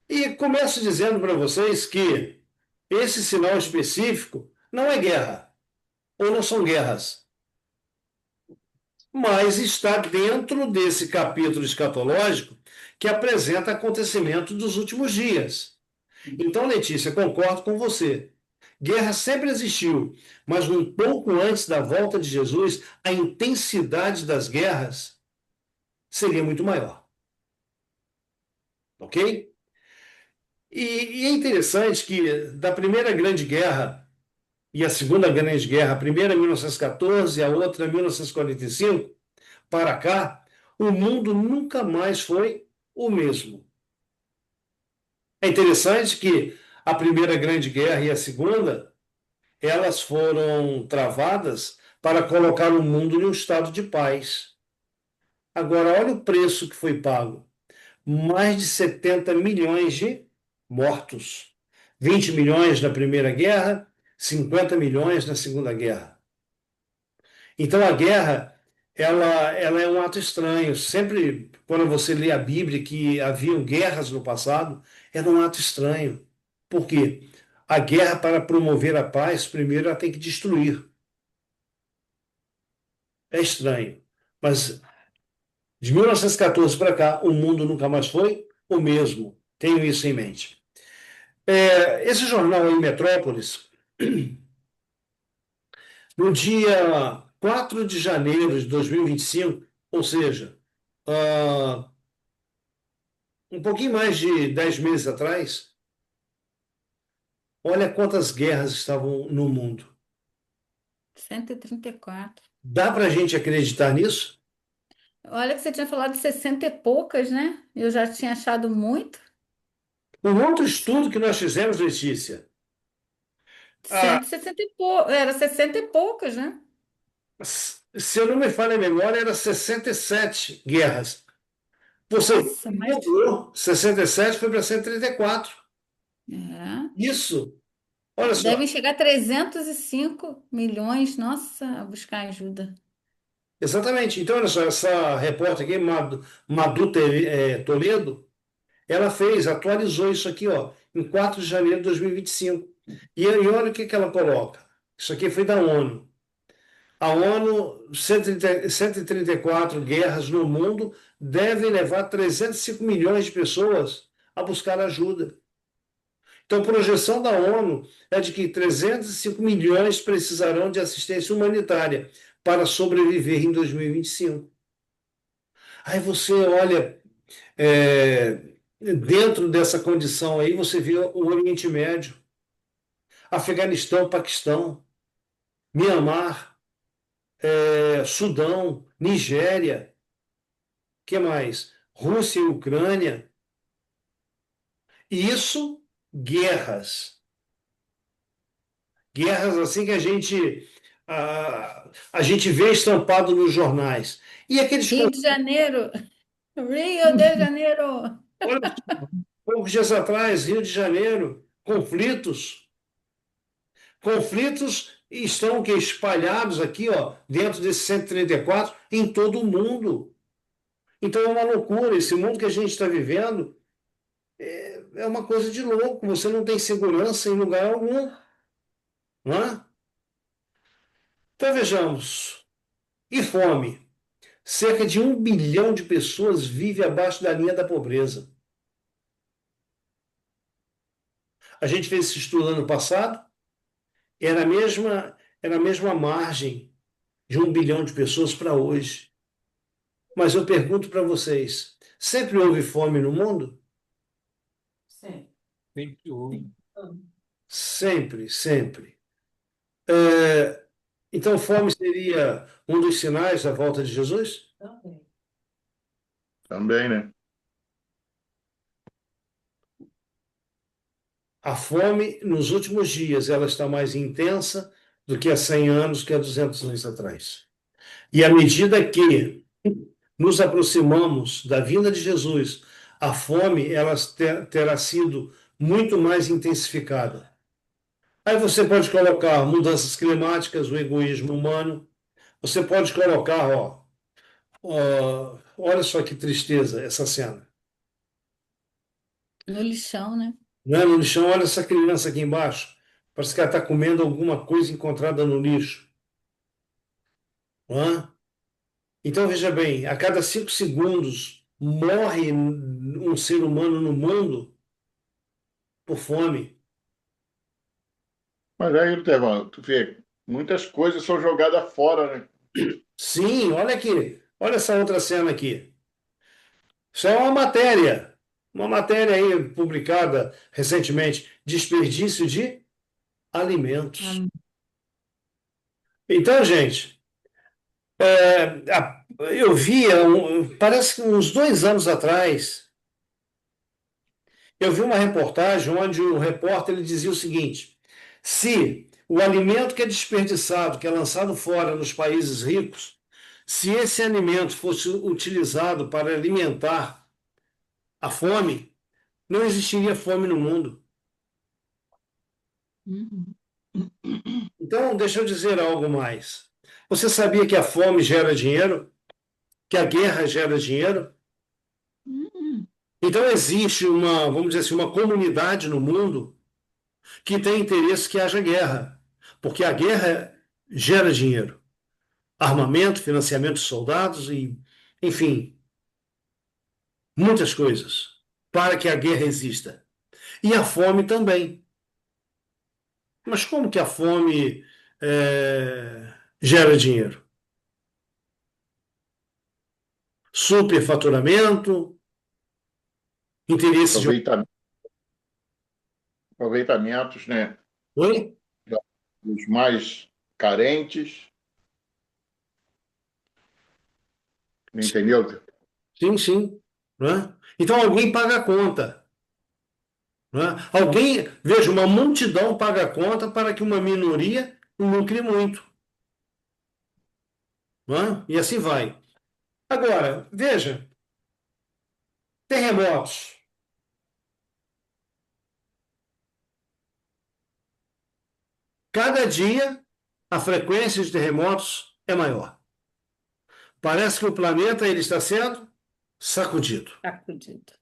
E começo dizendo para vocês que esse sinal específico não é guerra, ou não são guerras, mas está dentro desse capítulo escatológico que apresenta acontecimentos dos últimos dias. Então, Letícia, concordo com você. Guerra sempre existiu, mas um pouco antes da volta de Jesus, a intensidade das guerras seria muito maior. Ok? E é interessante que da Primeira Grande Guerra e a Segunda Grande Guerra, a primeira em 1914 e a outra em 1945, para cá, o mundo nunca mais foi o mesmo. É interessante que a Primeira Grande Guerra e a Segunda, elas foram travadas para colocar o mundo em um estado de paz. Agora, olha o preço que foi pago. Mais de 70 milhões de mortos. 20 milhões na Primeira Guerra, 50 milhões na Segunda Guerra. Então, a guerra, ela é um ato estranho. Sempre, quando você lê a Bíblia que haviam guerras no passado, era um ato estranho. Por quê? A guerra, para promover a paz, primeiro ela tem que destruir. É estranho. Mas de 1914 para cá, o mundo nunca mais foi o mesmo. Tenho isso em mente. Esse jornal aí, Metrópolis, no dia 4 de janeiro de 2025, ou seja, ah, um pouquinho mais de 10 meses atrás, olha quantas guerras estavam no mundo. 134. Dá para a gente acreditar nisso? Olha que você tinha falado de 60 e poucas, né? Eu já tinha achado muito. Um outro estudo que nós fizemos, Letícia, ah, 160 e poucas, era 60 e poucas, né? se eu não me falha a memória, era 67 guerras. Você Nossa, mas mudou, 67 foi para 134. é. Isso, olha só, Devem chegar a 305 milhões, nossa, a buscar ajuda. exatamente. Então, olha só, essa repórter aqui, Toledo, ela atualizou isso aqui, ó, em 4 de janeiro de 2025. E olha o que ela coloca. Isso aqui foi da ONU. A ONU, 134 guerras no mundo, devem levar 305 milhões de pessoas a buscar ajuda. Então, a projeção da ONU é de que 305 milhões precisarão de assistência humanitária para sobreviver em 2025. Aí você olha, dentro dessa condição aí, você vê o Oriente Médio, Afeganistão, Paquistão, Mianmar, Sudão, Nigéria, que mais? Rússia e Ucrânia. E isso, guerras. Guerras assim que a gente vê estampado nos jornais. E aqueles Rio de Janeiro. Rio de Janeiro. olha, poucos dias atrás, Rio de Janeiro, conflitos estão que espalhados aqui, ó, dentro desse 134, em todo o mundo. Então é uma loucura. Esse mundo que a gente está vivendo é uma coisa de louco. Você não tem segurança em lugar algum, não é? Então vejamos. E fome? Cerca de 1 bilhão de pessoas vive abaixo da linha da pobreza. A gente fez esse estudo ano passado, era a mesma margem de 1 bilhão de pessoas para hoje. Mas eu pergunto para vocês: sempre houve fome no mundo? Sim. Sempre houve. Sempre, sempre. É, então, fome seria um dos sinais da volta de Jesus? Também. Também, né? A fome, nos últimos dias, ela está mais intensa do que há 100 anos, que há 200 anos atrás. E à medida que nos aproximamos da vinda de Jesus, a fome ela terá sido muito mais intensificada. Aí você pode colocar mudanças climáticas, o egoísmo humano. Você pode colocar, olha só que tristeza essa cena. No lixão, né? Não é? No lixão, olha essa criança aqui embaixo. Parece que ela está comendo alguma coisa encontrada no lixo. Não é? Então, veja bem, a cada 5 segundos morre um ser humano no mundo por fome. Mas aí, Lutevão, tu vê, muitas coisas são jogadas fora, né? Sim, olha aqui. Olha essa outra cena aqui. Isso é uma matéria aí publicada recentemente, desperdício de alimentos. Então, gente, eu via, parece que uns 2 anos atrás, eu vi uma reportagem onde o repórter ele dizia o seguinte: se o alimento que é desperdiçado, que é lançado fora nos países ricos, se esse alimento fosse utilizado para alimentar a fome, não existiria fome no mundo. Uhum. Então, deixa eu dizer algo mais. Você sabia que a fome gera dinheiro? Que a guerra gera dinheiro? Uhum. Então, existe vamos dizer assim, uma comunidade no mundo que tem interesse que haja guerra, porque a guerra gera dinheiro, armamento, financiamento de soldados e, enfim, muitas coisas para que a guerra exista. E a fome também. Mas como que a fome gera dinheiro? Superfaturamento, interesse de. Aproveita- Aproveitamentos, né? Oi? Dos mais carentes. Entendeu? Sim, sim. Né? Então alguém paga a conta. Né? Veja, uma multidão paga a conta para que uma minoria lucre muito. Né? E assim vai. Agora, veja, terremotos. Cada dia a frequência de terremotos é maior. Parece que o planeta ele está sendo sacudido. Sacudido.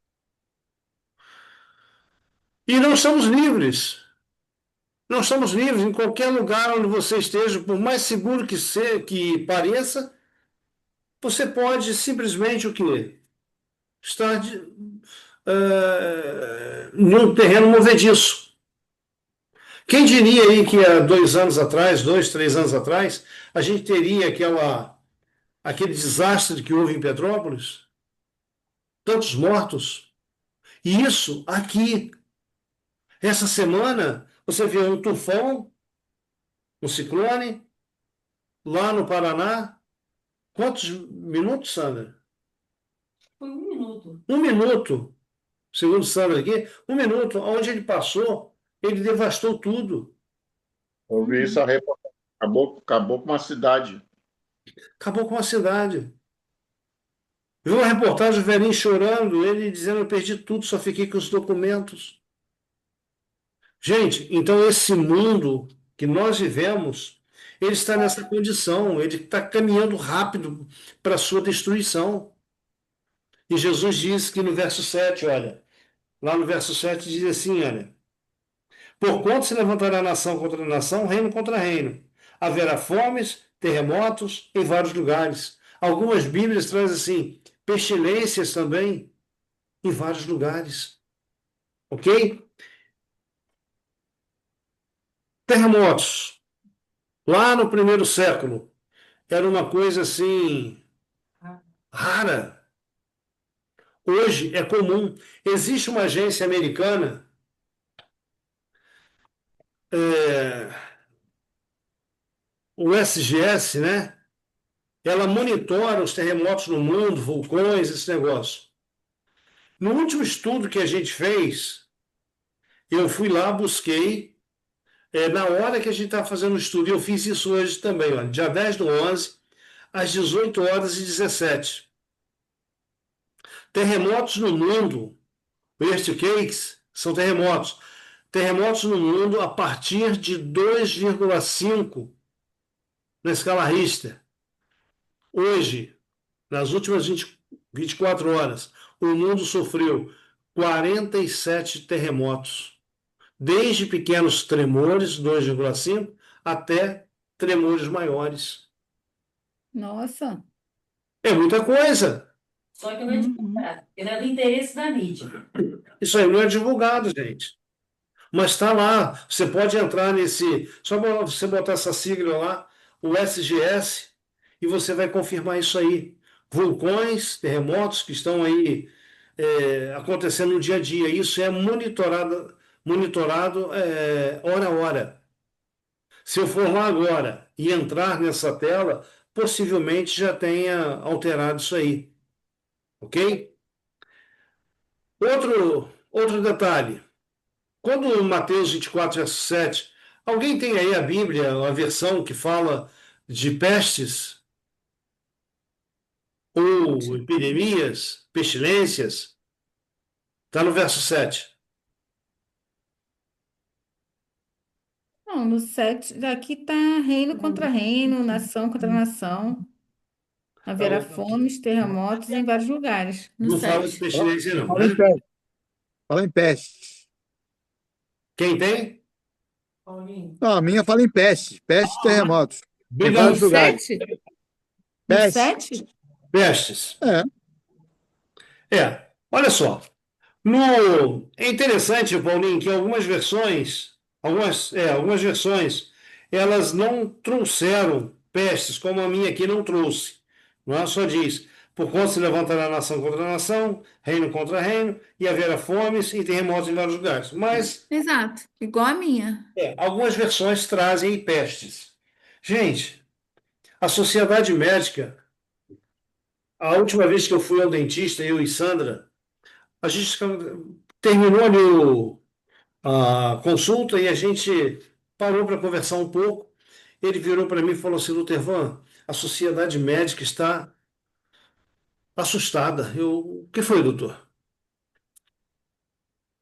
E não estamos livres. Nós estamos livres em qualquer lugar onde você esteja, por mais seguro que pareça, você pode simplesmente o quê? Estar num terreno movediço. Quem diria aí que há 2 anos atrás, 2, 3 anos atrás, a gente teria aquele desastre que houve em Petrópolis? Tantos mortos. E isso aqui, essa semana, você vê um tufão, um ciclone, lá no Paraná. Quantos minutos, Sandra? Foi 1 minuto. 1 minuto, segundo Sandra aqui, 1 minuto, onde ele passou, ele devastou tudo. Eu vi isso, a reportagem. Acabou com uma cidade. Acabou com a cidade. Viu uma reportagem do velhinho chorando, ele dizendo: eu perdi tudo, só fiquei com os documentos. Gente, então esse mundo que nós vivemos, ele está nessa condição, ele está caminhando rápido para a sua destruição. E Jesus diz que no verso 7, olha, lá no verso 7 diz assim, olha, porquanto se levantará nação contra nação, reino contra reino. Haverá fomes, terremotos em vários lugares. Algumas Bíblias trazem assim, pestilências também em vários lugares. Ok? Terremotos. Lá no primeiro século, era uma coisa assim, rara. Hoje é comum. Existe uma agência americana, é, o SGS, né? Ela monitora os terremotos no mundo, vulcões, esse negócio. No último estudo que a gente fez, eu fui lá, busquei, na hora que a gente estava fazendo o estudo, eu fiz isso hoje também, ó, dia 10/11, às 18h17. Terremotos no mundo, earthquakes, são terremotos. Terremotos no mundo a partir de 2,5 na escala Richter. Hoje, nas últimas 24 horas, o mundo sofreu 47 terremotos, desde pequenos tremores, 2,5, até tremores maiores. Nossa. É muita coisa. Só que não é divulgado, porque não é do interesse da mídia. Isso aí não é divulgado, gente. Mas está lá. Você pode entrar nesse. Só você botar essa sigla lá, o SGS, e você vai confirmar isso aí. Vulcões, terremotos que estão aí acontecendo no dia a dia. Isso é monitorado hora a hora. Se eu for lá agora e entrar nessa tela, possivelmente já tenha alterado isso aí. Ok? Outro detalhe. Quando Mateus 24, verso 7, alguém tem aí a Bíblia, a versão que fala de pestes ou epidemias, pestilências? Está no verso 7. Não, no 7, aqui está reino contra reino, nação contra nação. Haverá fomes, terremotos em vários lugares. No Não fala de 7. pestilência, não, Fala em né? peste. Fala em peste. Quem tem? Paulinho. Não, a minha fala em peste. Peste e terremotos. Em Obrigado. vários No lugares. 7? No Peste. 7? Pestes. É. Olha só. É interessante, Paulinho, que algumas versões, elas não trouxeram pestes, como a minha aqui não trouxe. Não é? Só diz, por conta se levantará nação contra nação, reino contra reino, e haverá fomes e terremotos em vários lugares. Mas Exato, igual a minha. algumas versões trazem pestes. Gente, a sociedade médica, a última vez que eu fui ao dentista, eu e Sandra, a gente terminou ali a consulta e a gente parou para conversar um pouco. Ele virou para mim e falou assim: Lutervan, a sociedade médica está assustada. O que foi, doutor?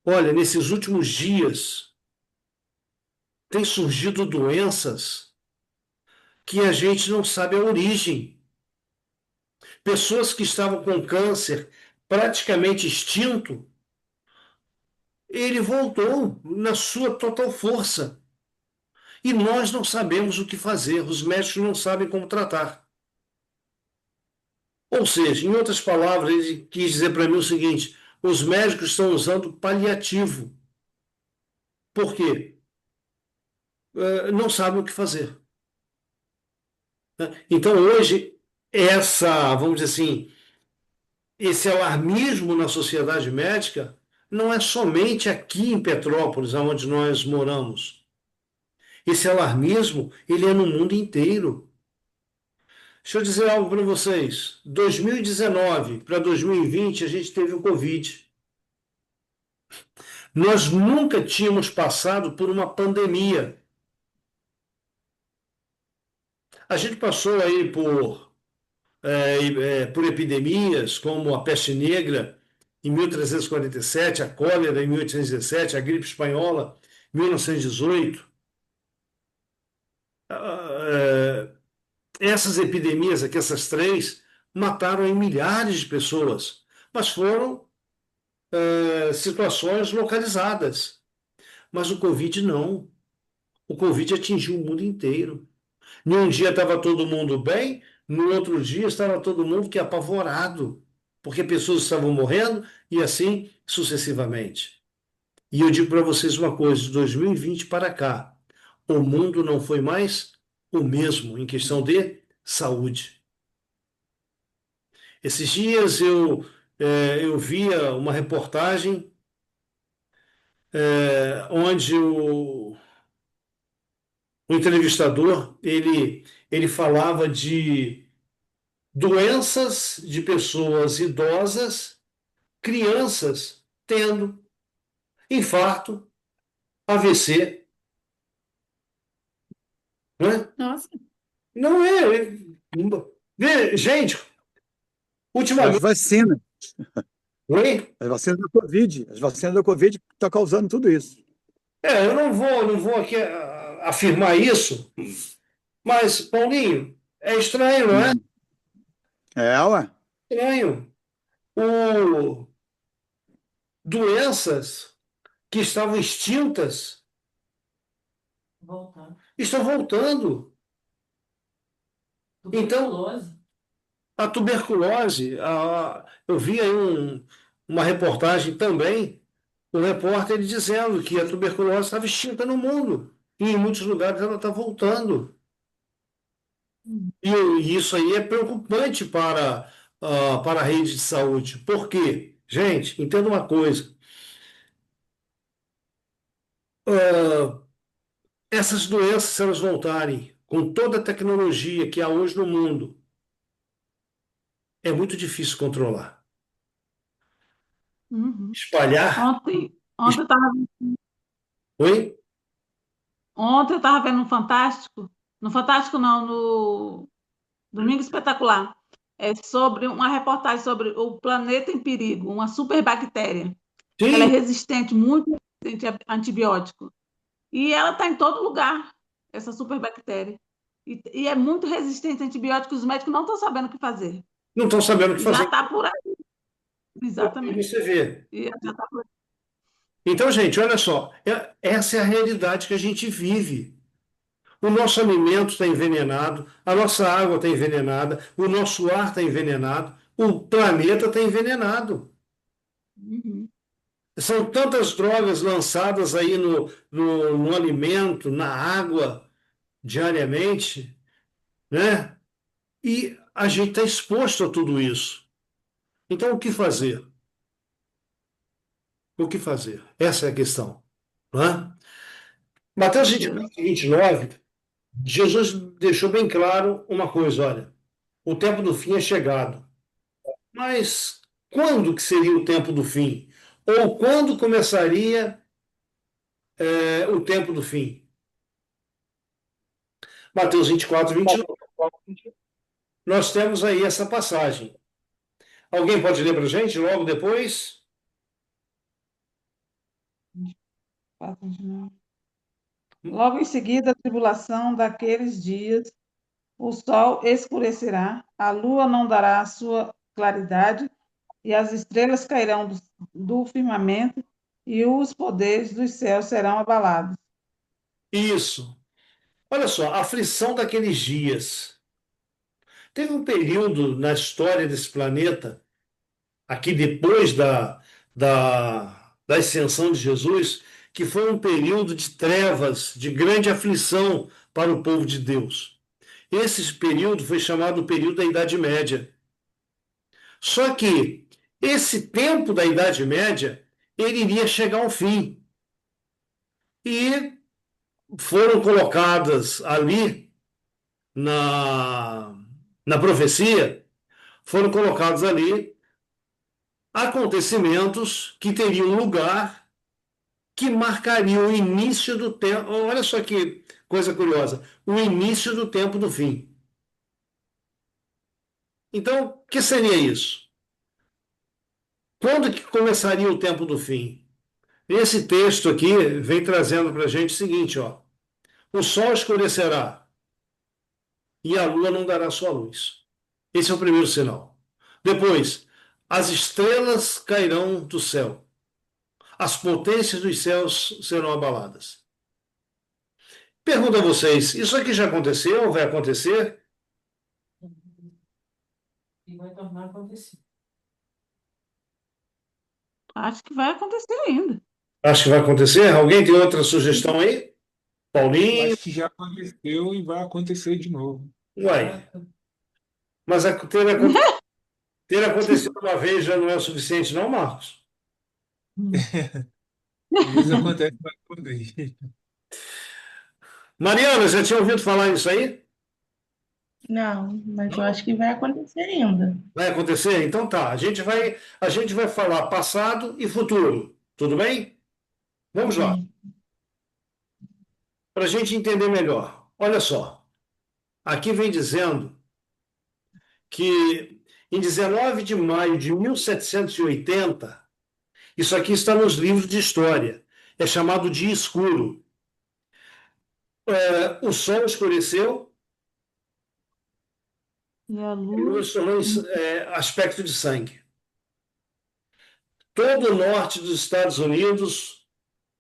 Olha, nesses últimos dias tem surgido doenças que a gente não sabe a origem. Pessoas que estavam com câncer praticamente extinto, ele voltou na sua total força. E nós não sabemos o que fazer, os médicos não sabem como tratar. Ou seja, em outras palavras, ele quis dizer para mim o seguinte: os médicos estão usando paliativo. Por quê? Não sabem o que fazer. Então, hoje, vamos dizer assim, esse alarmismo na sociedade médica não é somente aqui em Petrópolis, onde nós moramos. Esse alarmismo, ele é no mundo inteiro. Deixa eu dizer algo para vocês. 2019 para 2020, a gente teve o Covid. Nós nunca tínhamos passado por uma pandemia. A gente passou aí por epidemias como a peste negra em 1347, a cólera em 1817, a gripe espanhola em 1918. Essas epidemias aqui, essas três, mataram aí milhares de pessoas, mas foram situações localizadas. Mas o Covid não. O Covid atingiu o mundo inteiro. Num dia estava todo mundo bem, no outro dia estava todo mundo que apavorado, porque pessoas estavam morrendo e assim sucessivamente. E eu digo para vocês uma coisa: de 2020 para cá, o mundo não foi mais o mesmo em questão de saúde. Esses dias eu via uma reportagem onde o entrevistador ele falava de doenças de pessoas idosas, crianças tendo infarto, AVC, né? Nossa, Não é. Gente, As ultimamente. vacinas, Oi? as vacinas da Covid estão causando tudo isso. Eu não vou aqui afirmar isso, mas, Paulinho, é estranho, não é? Ué. Estranho. O, doenças que estavam extintas Voltando. estão voltando. Então, Tuberculose. a tuberculose, eu vi aí uma reportagem também, o repórter ele dizendo que a tuberculose estava extinta no mundo, e em muitos lugares ela está voltando. E isso aí é preocupante para a rede de saúde. Por quê? Gente, entenda uma coisa. Ah, essas doenças, se elas voltarem com toda a tecnologia que há hoje no mundo, é muito difícil controlar. Uhum. Espalhar. Ontem, es- ontem eu estava Oi? ontem eu estava vendo no Fantástico não, no Domingo Espetacular, sobre uma reportagem sobre o planeta em perigo, uma superbactéria, que ela é Sim, resistente, muito resistente a antibiótico. E ela está em todo lugar, essa superbactéria. E é muito resistente a antibióticos, os médicos não estão sabendo o que fazer. não estão sabendo o que E já fazer. está por aí, E exatamente. você vê. E já tá por aí. Então, gente, olha só, essa é a realidade que a gente vive. O nosso alimento está envenenado, a nossa água está envenenada, o nosso ar está envenenado, o planeta está envenenado. Uhum. São tantas drogas lançadas aí no alimento, na água, diariamente, né? E a gente está exposto a tudo isso. Então, o que fazer? O que fazer? Essa é a questão, não é? Mateus 24, 29, Jesus deixou bem claro uma coisa: olha, o tempo do fim é chegado. Mas quando que seria o tempo do fim? Ou quando começaria o tempo do fim? Mateus 24, 29. Nós temos aí essa passagem. Alguém pode ler para a gente logo depois? Logo em seguida, a tribulação daqueles dias, o sol escurecerá, a lua não dará a sua claridade, e as estrelas cairão do firmamento, e os poderes dos céus serão abalados. Isso. Olha só, a aflição daqueles dias. Teve um período na história desse planeta, aqui depois da ascensão de Jesus, que foi um período de trevas, de grande aflição para o povo de Deus. Esse período foi chamado período da Idade Média. Só que esse tempo da Idade Média, ele iria chegar ao fim. E foram colocadas ali na, na profecia, foram colocados ali acontecimentos que teriam lugar, que marcariam o início do tempo. Olha só que coisa curiosa, o início do tempo do fim. Então, o que seria isso? Quando que começaria o tempo do fim? Esse texto aqui vem trazendo para a gente o seguinte, ó. O sol escurecerá e a lua não dará sua luz. Esse é o primeiro sinal. Depois, as estrelas cairão do céu. As potências dos céus serão abaladas. Pergunto a vocês, isso aqui já aconteceu ou vai acontecer? E vai tornar a acontecer. Acho que vai acontecer ainda. Acho que vai acontecer. Alguém tem outra sugestão aí? Eu Paulinho? acho que já aconteceu e vai acontecer de novo. Uai, mas ter acontecido uma vez já não é o suficiente, não, Marcos? Às vezes acontece mais uma vez. Mariana, já tinha ouvido falar nisso aí? Não, mas eu acho que vai acontecer ainda. Vai acontecer? Então tá. A gente vai falar passado e futuro. Tudo bem? Vamos lá. Sim. Para a gente entender melhor. Olha só. Aqui vem dizendo que em 19 de maio de 1780, isso aqui está nos livros de história, é chamado dia escuro. O sol escureceu E a e lua. nos tornou aspecto de sangue. Todo o norte dos Estados Unidos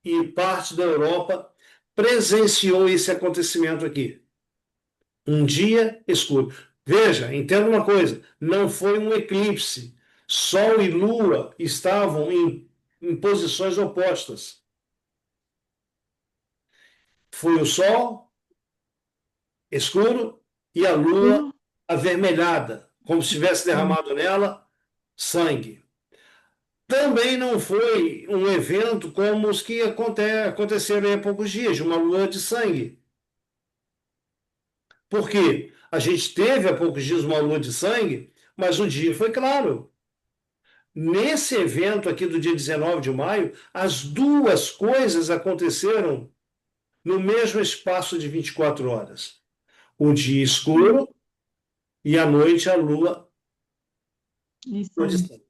e parte da Europa presenciou esse acontecimento aqui. Um dia escuro. Veja, entenda uma coisa: não foi um eclipse. Sol e Lua estavam em posições opostas. Foi o Sol escuro e a Lua Escuro. avermelhada, como se tivesse derramado nela sangue. Também não foi um evento como os que aconteceram há poucos dias, de uma lua de sangue. Por quê? A gente teve há poucos dias uma lua de sangue, mas o dia foi claro. Nesse evento aqui do dia 19 de maio, as duas coisas aconteceram no mesmo espaço de 24 horas. O dia escuro e à noite a lua Isso de aí. sangue.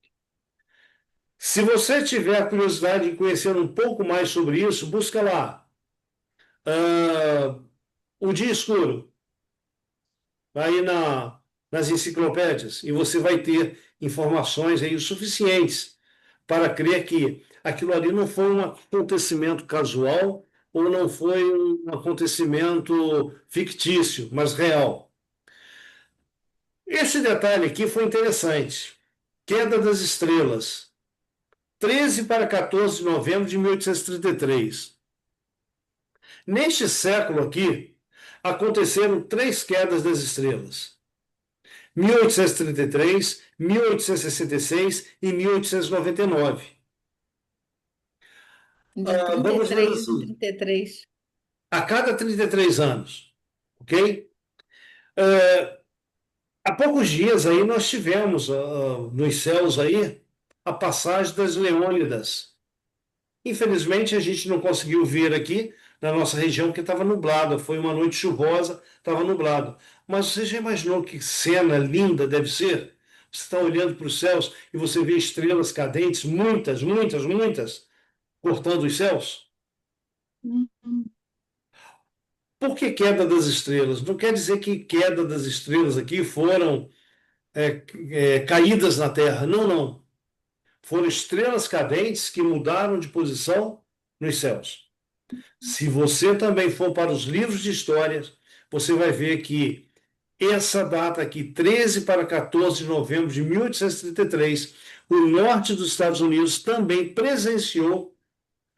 Se você tiver curiosidade em conhecer um pouco mais sobre isso, busca lá. O dia escuro, aí nas enciclopédias, e você vai ter informações aí suficientes para crer que aquilo ali não foi um acontecimento casual ou não foi um acontecimento fictício, mas real. Esse detalhe aqui foi interessante. Queda das estrelas, 13 para 14 de novembro de 1833. Neste século aqui, aconteceram três quedas das estrelas: 1833, 1866 e 1899. De Vamos dizer 33 em assim, 33. a cada 33 anos, ok? Ah, Há poucos dias aí nós tivemos nos céus aí a passagem das Leônidas. Infelizmente a gente não conseguiu ver aqui na nossa região porque estava nublado, foi uma noite chuvosa, estava nublado. Mas você já imaginou que cena linda deve ser? Você está olhando para os céus e você vê estrelas cadentes, muitas, muitas, muitas, cortando os céus? Uhum. Por que queda das estrelas? Não quer dizer que queda das estrelas aqui foram caídas na Terra. Não, não. Foram estrelas cadentes que mudaram de posição nos céus. Se você também for para os livros de histórias, você vai ver que essa data aqui, 13 para 14 de novembro de 1833, o norte dos Estados Unidos também presenciou,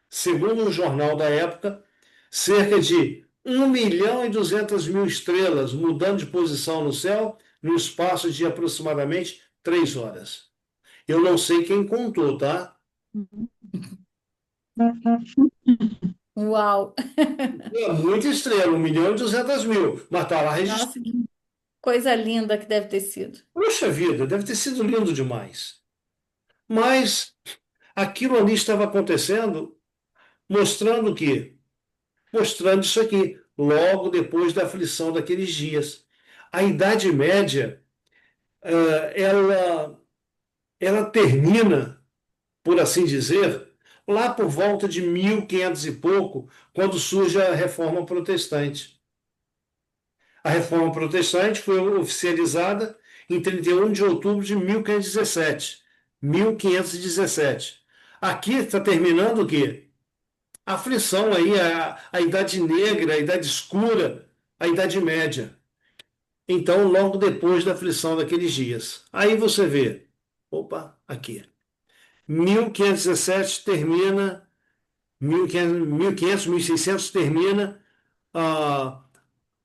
segundo um jornal da época, cerca de 1.200.000 estrelas mudando de posição no céu no espaço de aproximadamente 3 horas. Eu não sei quem contou, tá? Uau! É muita estrela, 1.200.000, mas está lá registrado. Nossa, que coisa linda que deve ter sido. Poxa vida, deve ter sido lindo demais. Mas aquilo ali estava acontecendo, mostrando o quê? Mostrando isso aqui, logo depois da aflição daqueles dias. A Idade Média, ela termina, por assim dizer, lá por volta de 1500 e pouco, quando surge a Reforma Protestante. A Reforma Protestante foi oficializada em 31 de outubro de 1517. 1517. Aqui está terminando o quê? A aflição aí, a Idade Negra, a Idade Escura, a Idade Média. Então, logo depois da aflição daqueles dias. Aí você vê, opa, aqui. 1517 termina, 1500, 1600 termina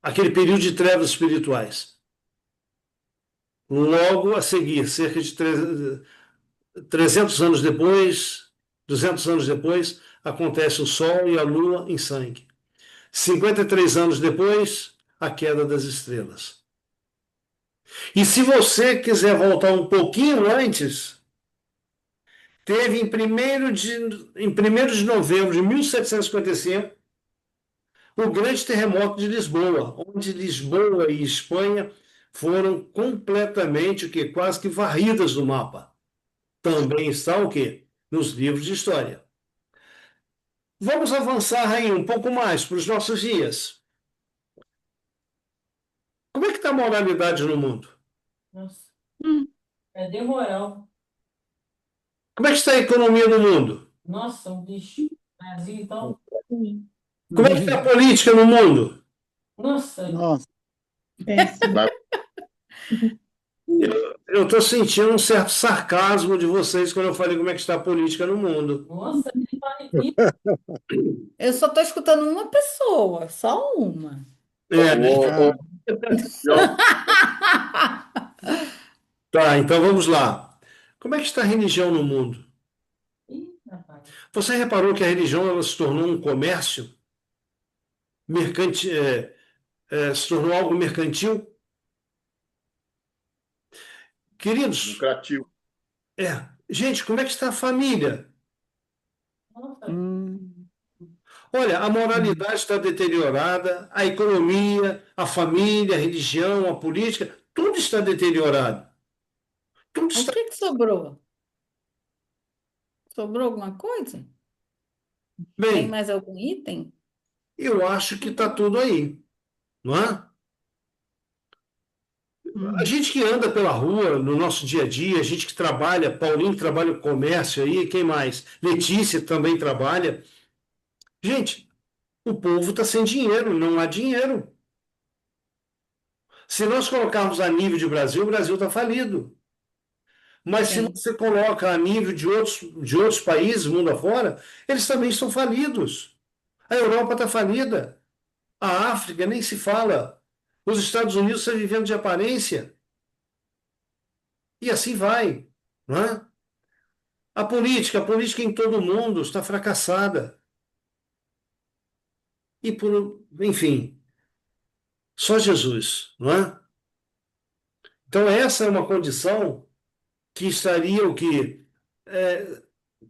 aquele período de trevas espirituais. Logo a seguir, cerca de 300 anos depois, 200 anos depois, acontece o Sol e a Lua em sangue. 53 anos depois, a queda das estrelas. E se você quiser voltar um pouquinho antes, teve em 1º de novembro de 1755 o grande terremoto de Lisboa, onde Lisboa e Espanha foram completamente o que quase que varridas do mapa. Também está o quê? Nos livros de história. Vamos avançar aí um pouco mais para os nossos dias. Como é que está a moralidade no mundo? Nossa, Hum. cadê moral? Como é que está a economia no mundo? Nossa, um bicho. Brasil, então. Como é que está a política no mundo? Nossa, Nossa, Péssimo. Vai- Eu estou sentindo um certo sarcasmo de vocês quando eu falei como é que está a política no mundo. nossa, nem fale disso. Eu só estou escutando uma pessoa, só uma. É, ah, tá, então vamos lá. Como é que está a religião no mundo? Ih, rapaz. Você reparou que a religião ela se tornou um comércio mercantil, se tornou algo mercantil? Queridos, lucrativo. gente, como é que está a família? Nossa, Olha, a moralidade está deteriorada, a economia, a família, a religião, a política, tudo está deteriorado. Tudo O está que que sobrou? Sobrou alguma coisa? Tem bem. mais algum item? Eu acho que está tudo aí, não é? A gente que anda pela rua, no nosso dia a dia, a gente que trabalha, Paulinho que trabalha no comércio aí, quem mais? Letícia também trabalha. Gente, o povo está sem dinheiro, não há dinheiro. Se nós colocarmos a nível de Brasil, o Brasil está falido. Mas se Sim. você coloca a nível de outros países, mundo afora, eles também estão falidos. A Europa está falida. A África nem se fala. Os Estados Unidos estão vivendo de aparência. E assim vai, não é? A política em todo o mundo está fracassada. Enfim, só Jesus, não é? Então essa é uma condição que estaria o quê?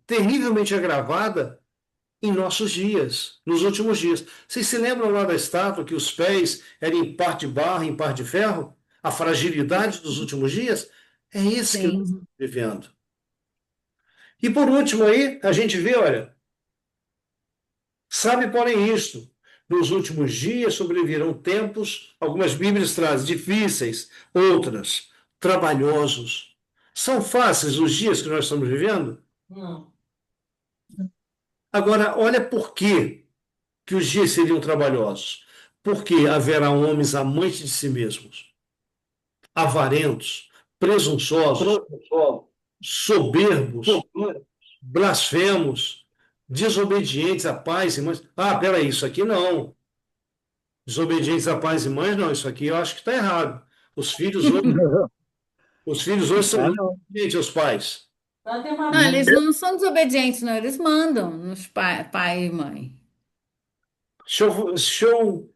Terrivelmente agravada em nossos dias, nos últimos dias. Vocês se lembram lá da estátua que os pés eram em parte de barro, em parte de ferro? A fragilidade dos últimos dias? É isso que nós Sim. estamos vivendo. E por último aí, a gente vê, olha, sabe, porém, isto: nos últimos dias sobrevirão tempos, algumas Bíblias trazem difíceis, outras trabalhosos. São fáceis os dias que nós estamos vivendo? não. Agora, olha por quê. que os dias seriam trabalhosos? Porque haverá homens amantes de si mesmos, avarentos, presunçosos, soberbos, blasfemos, desobedientes a pais e mães. Ah, peraí, isso aqui não. Desobedientes a pais e mães, não, isso aqui eu acho que está errado. Os filhos hoje, os filhos hoje são Ah, muito não. obedientes aos pais. Ela tem uma Não, amiga. eles não são desobedientes, não. Eles mandam nos pai e mãe. Deixa eu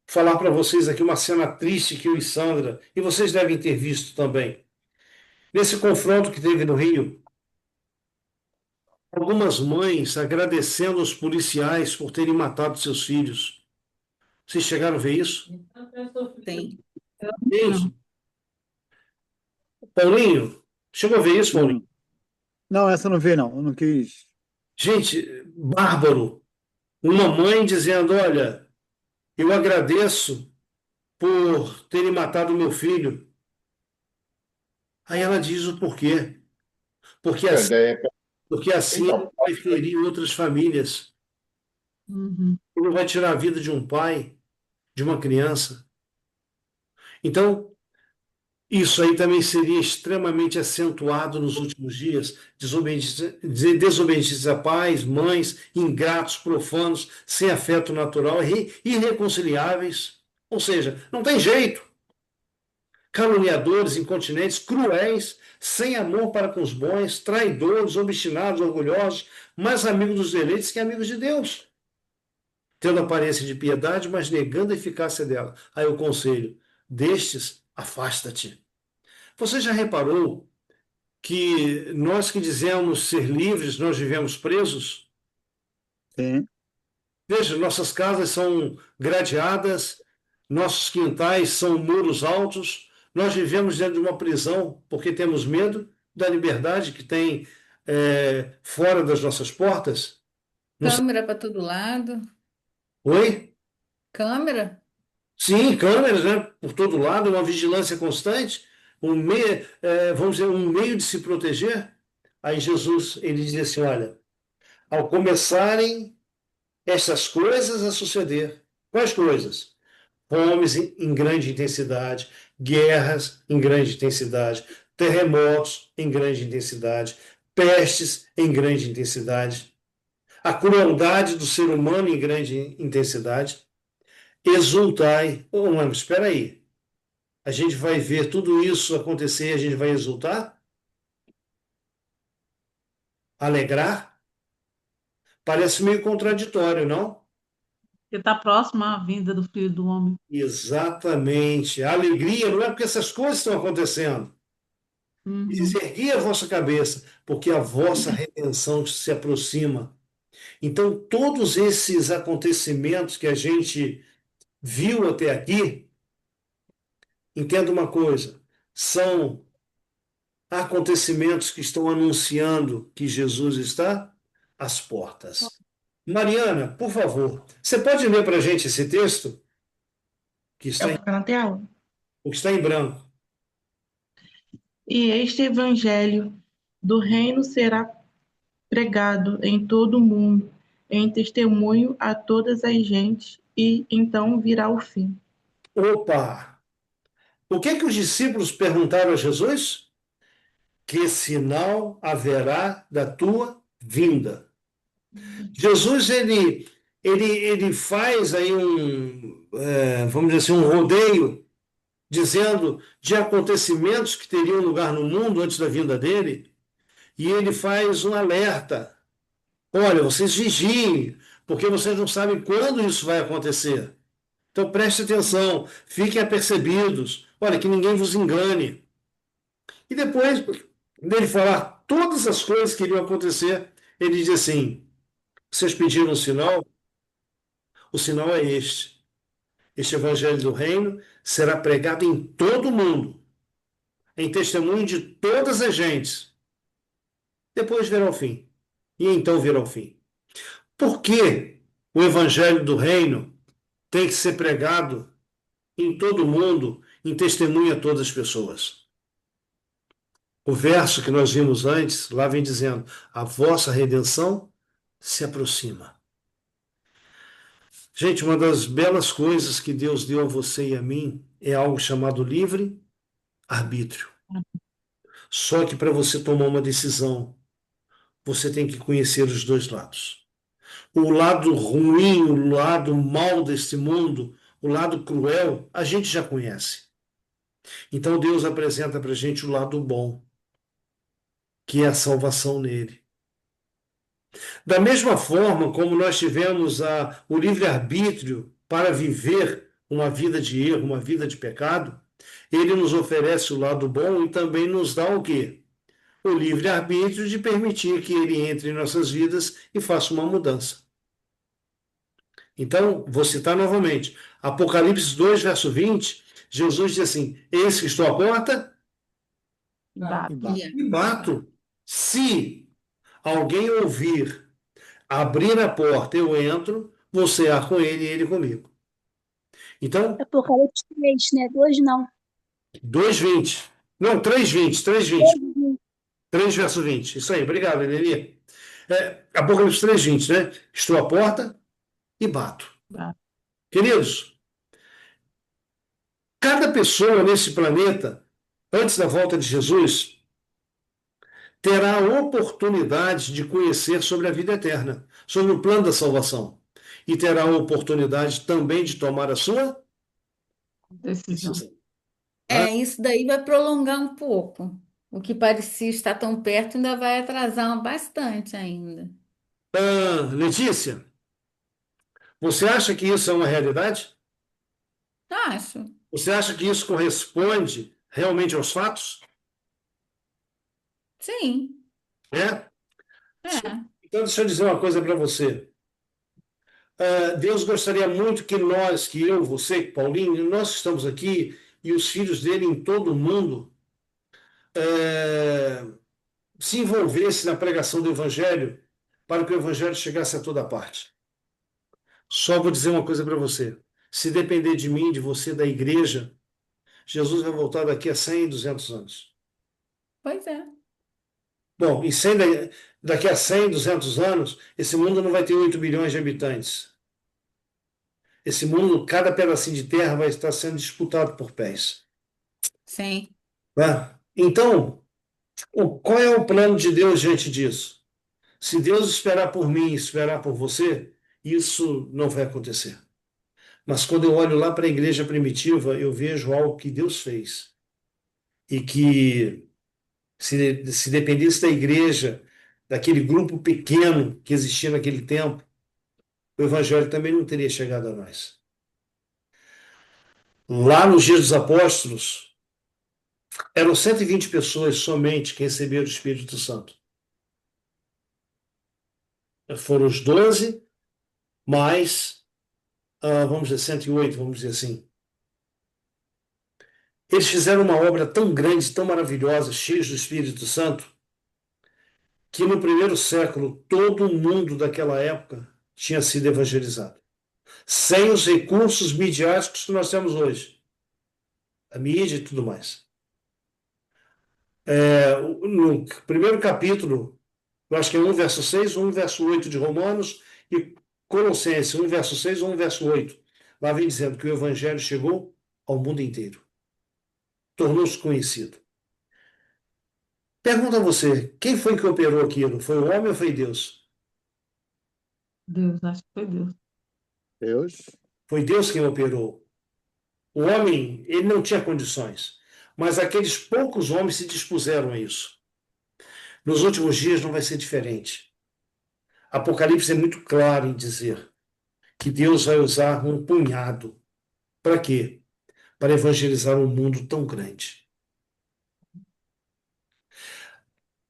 falar para vocês aqui uma cena triste que eu e Sandra, e vocês devem ter visto também. Nesse confronto que teve no Rio, algumas mães agradecendo aos policiais por terem matado seus filhos. Vocês chegaram a ver isso? Sim. Isso. Paulinho, chegou a ver isso, Paulinho? Não, essa eu não vi, não. Eu não quis. Gente, bárbaro. Uma mãe dizendo: Olha, eu agradeço por terem matado meu filho. Aí ela diz o porquê. Porque assim, Daí, porque assim ele então, vai ferir outras famílias. Uhum. Ele vai tirar a vida de um pai, de uma criança. Então, isso aí também seria extremamente acentuado nos últimos dias. Desobediência a pais, mães, ingratos, profanos, sem afeto natural, irreconciliáveis. Ou seja, não tem jeito. Caluniadores, incontinentes, cruéis, sem amor para com os bons, traidores, obstinados, orgulhosos, mais amigos dos eleitos que amigos de Deus. Tendo aparência de piedade, mas negando a eficácia dela. Aí o conselho: destes, afasta-te. Você já reparou que nós que dizemos ser livres, nós vivemos presos? Sim. Veja, nossas casas são gradeadas, nossos quintais são muros altos, nós vivemos dentro de uma prisão porque temos medo da liberdade que tem fora das nossas portas. Não sei- Câmera para todo lado. Oi? Câmera? Sim, câmeras, né? Por todo lado, uma vigilância constante, vamos dizer, um meio de se proteger. Aí Jesus, ele diz assim, olha, ao começarem essas coisas a suceder, quais coisas? Fomes em grande intensidade, guerras em grande intensidade, terremotos em grande intensidade, pestes em grande intensidade, a crueldade do ser humano em grande intensidade. Exultai. Oh, mas espera aí. A gente vai ver tudo isso acontecer e a gente vai exultar? Alegrar? Parece meio contraditório, não? Porque está próxima a vinda do Filho do Homem. Exatamente. A alegria não é porque essas coisas estão acontecendo. Diz, Uhum. ergui a vossa cabeça, porque a vossa redenção se aproxima. Então, todos esses acontecimentos que a gente viu até aqui, entenda uma coisa, são acontecimentos que estão anunciando que Jesus está às portas. Mariana, por favor, você pode ler para a gente esse texto que É o está que está na tela? o que está em branco? E este evangelho do reino será pregado em todo o mundo, em testemunho a todas as gentes, e então virá o fim. Opa! O que que os discípulos perguntaram a Jesus? Que sinal haverá da tua vinda? Jesus, ele faz aí vamos dizer assim, um rodeio, dizendo de acontecimentos que teriam lugar no mundo antes da vinda dele, e ele faz um alerta. Olha, vocês vigiem, porque vocês não sabem quando isso vai acontecer. Então preste atenção, fiquem apercebidos. Olha, que ninguém vos engane. E depois dele falar todas as coisas que iriam acontecer, ele diz assim: vocês pediram um sinal? O sinal é este. Este evangelho do reino será pregado em todo o mundo, em testemunho de todas as gentes. Depois virá o fim. E então virá o fim. Por que o evangelho do reino tem que ser pregado em todo o mundo, em testemunho a todas as pessoas? O verso que nós vimos antes, lá vem dizendo: a vossa redenção se aproxima. Gente, uma das belas coisas que Deus deu a você e a mim é algo chamado livre arbítrio. Só que para você tomar uma decisão, você tem que conhecer os dois lados. O lado ruim, o lado mal desse mundo, o lado cruel, a gente já conhece. Então Deus apresenta para a gente o lado bom, que é a salvação nele. Da mesma forma como nós tivemos o livre-arbítrio para viver uma vida de erro, uma vida de pecado, ele nos oferece o lado bom e também nos dá o quê? O livre-arbítrio de permitir que ele entre em nossas vidas e faça uma mudança. Então, vou citar novamente. Apocalipse 2, verso 20, Jesus diz assim: eis que estou à porta Bato. e bato. Se alguém ouvir abrir a porta, eu entro, vou cear com ele e ele comigo. Então, Apocalipse 3, né? 2 não. 2:20. Não, 3:20, 3:20. 3 verso 20. Isso aí, obrigado, Eleni. Apocalipse 3:20, né? Estou à porta e bato. Bato. Queridos, cada pessoa nesse planeta, antes da volta de Jesus, terá a oportunidade de conhecer sobre a vida eterna, sobre o plano da salvação. E terá a oportunidade também de tomar a sua Decisão. decisão. Isso daí vai prolongar um pouco. O que parecia estar tão perto ainda vai atrasar bastante ainda. Letícia, você acha que isso é uma realidade? Acho. Você acha que isso corresponde realmente aos fatos? Sim. É? É. Então, deixa eu dizer uma coisa para você. Deus gostaria muito que nós, que eu, você, Paulinho, nós que estamos aqui e os filhos dele em todo o mundo, se envolvesse na pregação do Evangelho para que o Evangelho chegasse a toda parte. Só vou dizer uma coisa para você. Se depender de mim, de você, da igreja, Jesus vai voltar daqui a 100, 200 anos. Pois é. Bom, e daqui a 100, 200 anos, esse mundo não vai ter 8 bilhões de habitantes. Esse mundo, cada pedacinho de terra vai estar sendo disputado por pés. Sim. Né? Então, qual é o plano de Deus diante disso? Se Deus esperar por mim, esperar por você, isso não vai acontecer. Mas quando eu olho lá para a igreja primitiva, eu vejo algo que Deus fez. E que, se dependesse da igreja, daquele grupo pequeno que existia naquele tempo, o evangelho também não teria chegado a nós. Lá nos dias dos apóstolos, eram 120 pessoas somente que receberam o Espírito Santo. Foram os 12, mais, vamos dizer, 108, vamos dizer assim. Eles fizeram uma obra tão grande, tão maravilhosa, cheios do Espírito Santo, que no primeiro século todo o mundo daquela época tinha sido evangelizado. Sem os recursos midiáticos que nós temos hoje. A mídia e tudo mais. No primeiro capítulo, eu acho que é 1 verso 6, 1 verso 8 de Romanos, e Colossenses, 1 verso 6, 1 verso 8. Lá vem dizendo que o evangelho chegou ao mundo inteiro. Tornou-se conhecido. Pergunta a você, quem foi que operou aquilo? Foi o homem ou foi Deus? Deus, acho que foi Deus. Deus. Foi Deus quem operou. O homem, ele não tinha condições, mas aqueles poucos homens se dispuseram a isso. Nos últimos dias não vai ser diferente. Apocalipse é muito claro em dizer que Deus vai usar um punhado. Para quê? Para evangelizar um mundo tão grande.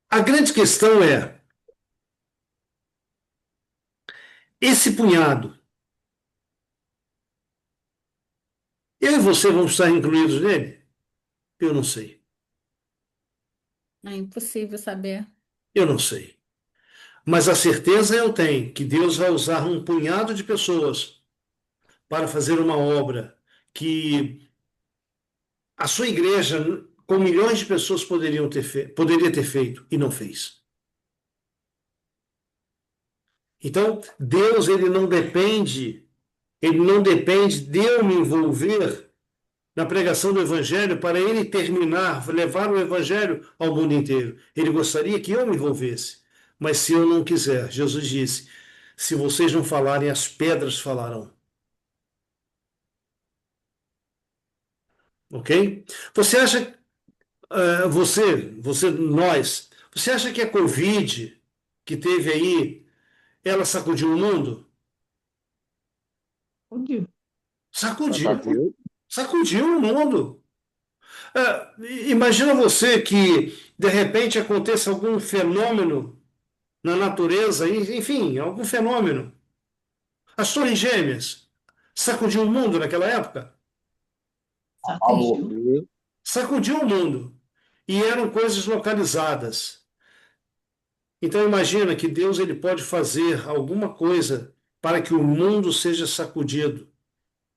A grande questão é, esse punhado, eu e você vamos estar incluídos nele? Eu não sei. É impossível saber. Eu não sei. Mas a certeza eu tenho que Deus vai usar um punhado de pessoas para fazer uma obra que a sua igreja, com milhões de pessoas, poderia ter feito e não fez. Então, Deus ele não depende Ele não depende de eu me envolver na pregação do Evangelho para ele terminar, levar o Evangelho ao mundo inteiro. Ele gostaria que eu me envolvesse. Mas se eu não quiser, Jesus disse: se vocês não falarem, as pedras falarão. Ok? Você acha, você acha que a Covid que teve aí, ela sacudiu o mundo? Onde? Sacudiu. Sacudiu. Sacudiu o mundo. Imagina você que, de repente, aconteça algum fenômeno na natureza, enfim, algum fenômeno. As Torres Gêmeas sacudiu o mundo naquela época? Alô, Sacudiu. Sacudiu o mundo. E eram coisas localizadas. Então imagina que Deus ele pode fazer alguma coisa para que o mundo seja sacudido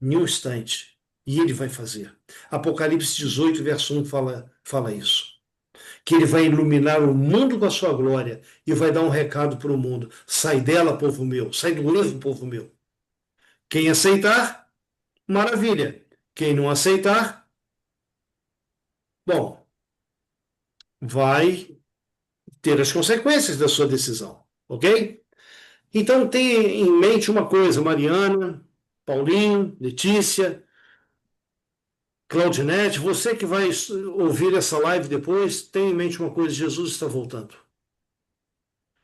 em um instante. E ele vai fazer. Apocalipse 18, verso 1 fala isso. Que ele vai iluminar o mundo com a sua glória e vai dar um recado para o mundo. Sai dela, povo meu. Sai do erro, povo meu. Quem aceitar, maravilha. Quem não aceitar, bom, vai ter as consequências da sua decisão, ok? Então tenha em mente uma coisa, Mariana, Paulinho, Letícia, Claudinete, você que vai ouvir essa live depois, tenha em mente uma coisa: Jesus está voltando.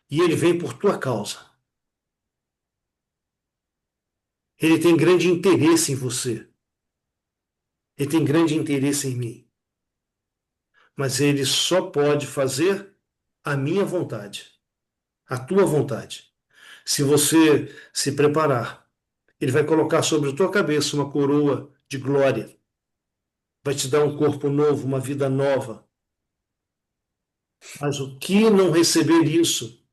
E ele vem por tua causa. Ele tem grande interesse em você. Ele tem grande interesse em mim. Mas ele só pode fazer a minha vontade, a tua vontade. Se você se preparar, ele vai colocar sobre a tua cabeça uma coroa de glória. Vai te dar um corpo novo, uma vida nova. Mas o que não receber isso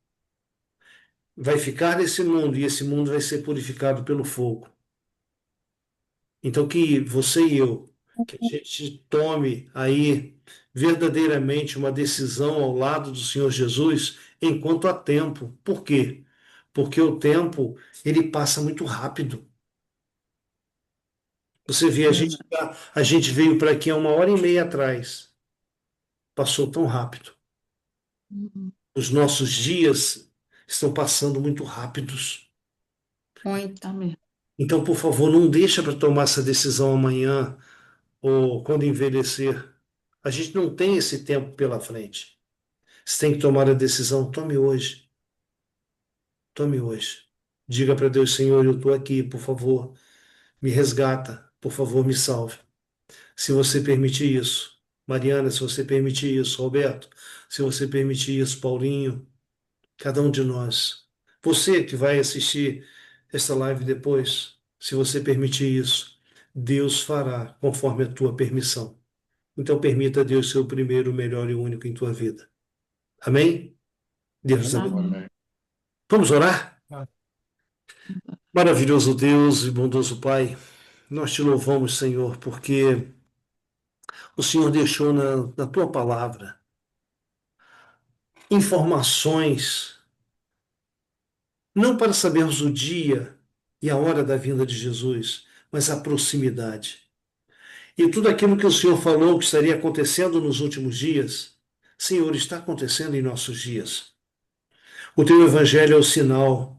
vai ficar nesse mundo e esse mundo vai ser purificado pelo fogo. Então que você e eu, que a gente tome aí verdadeiramente uma decisão ao lado do Senhor Jesus enquanto há tempo. Por quê? Porque o tempo, ele passa muito rápido. Você vê, a gente veio para aqui há 1h30 atrás. Passou tão rápido. Os nossos dias estão passando muito rápidos. Muito. Tá mesmo. Então, por favor, não deixa para tomar essa decisão amanhã ou quando envelhecer. A gente não tem esse tempo pela frente. Você tem que tomar a decisão, tome hoje. Tome hoje. Diga para Deus: Senhor, eu estou aqui, por favor, me resgata, por favor, me salve. Se você permitir isso, Mariana, se você permitir isso, Roberto, se você permitir isso, Paulinho, cada um de nós. Você que vai assistir essa live depois, se você permitir isso, Deus fará conforme a tua permissão. Então permita a Deus ser o primeiro, o melhor e o único em tua vida. Amém? Deus abençoe. Amém. amém. Vamos orar? Maravilhoso Deus e bondoso Pai, nós te louvamos, Senhor, porque o Senhor deixou na tua palavra informações, não para sabermos o dia e a hora da vinda de Jesus, mas a proximidade. E tudo aquilo que o Senhor falou que estaria acontecendo nos últimos dias, Senhor, está acontecendo em nossos dias. O teu evangelho é o sinal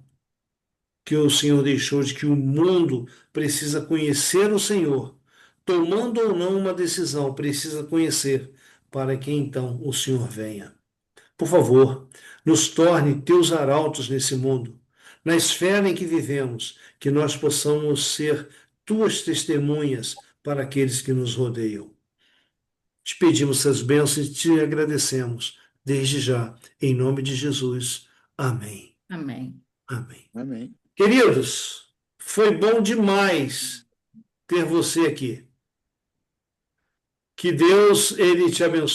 que o Senhor deixou de que o mundo precisa conhecer o Senhor. Tomando ou não uma decisão, precisa conhecer para que então o Senhor venha. Por favor, nos torne teus arautos nesse mundo, na esfera em que vivemos, que nós possamos ser tuas testemunhas para aqueles que nos rodeiam. Te pedimos essas bênçãos e te agradecemos desde já, em nome de Jesus. Amém. Amém. Amém. Amém. Queridos, foi bom demais ter você aqui. Que Deus, ele te abençoe.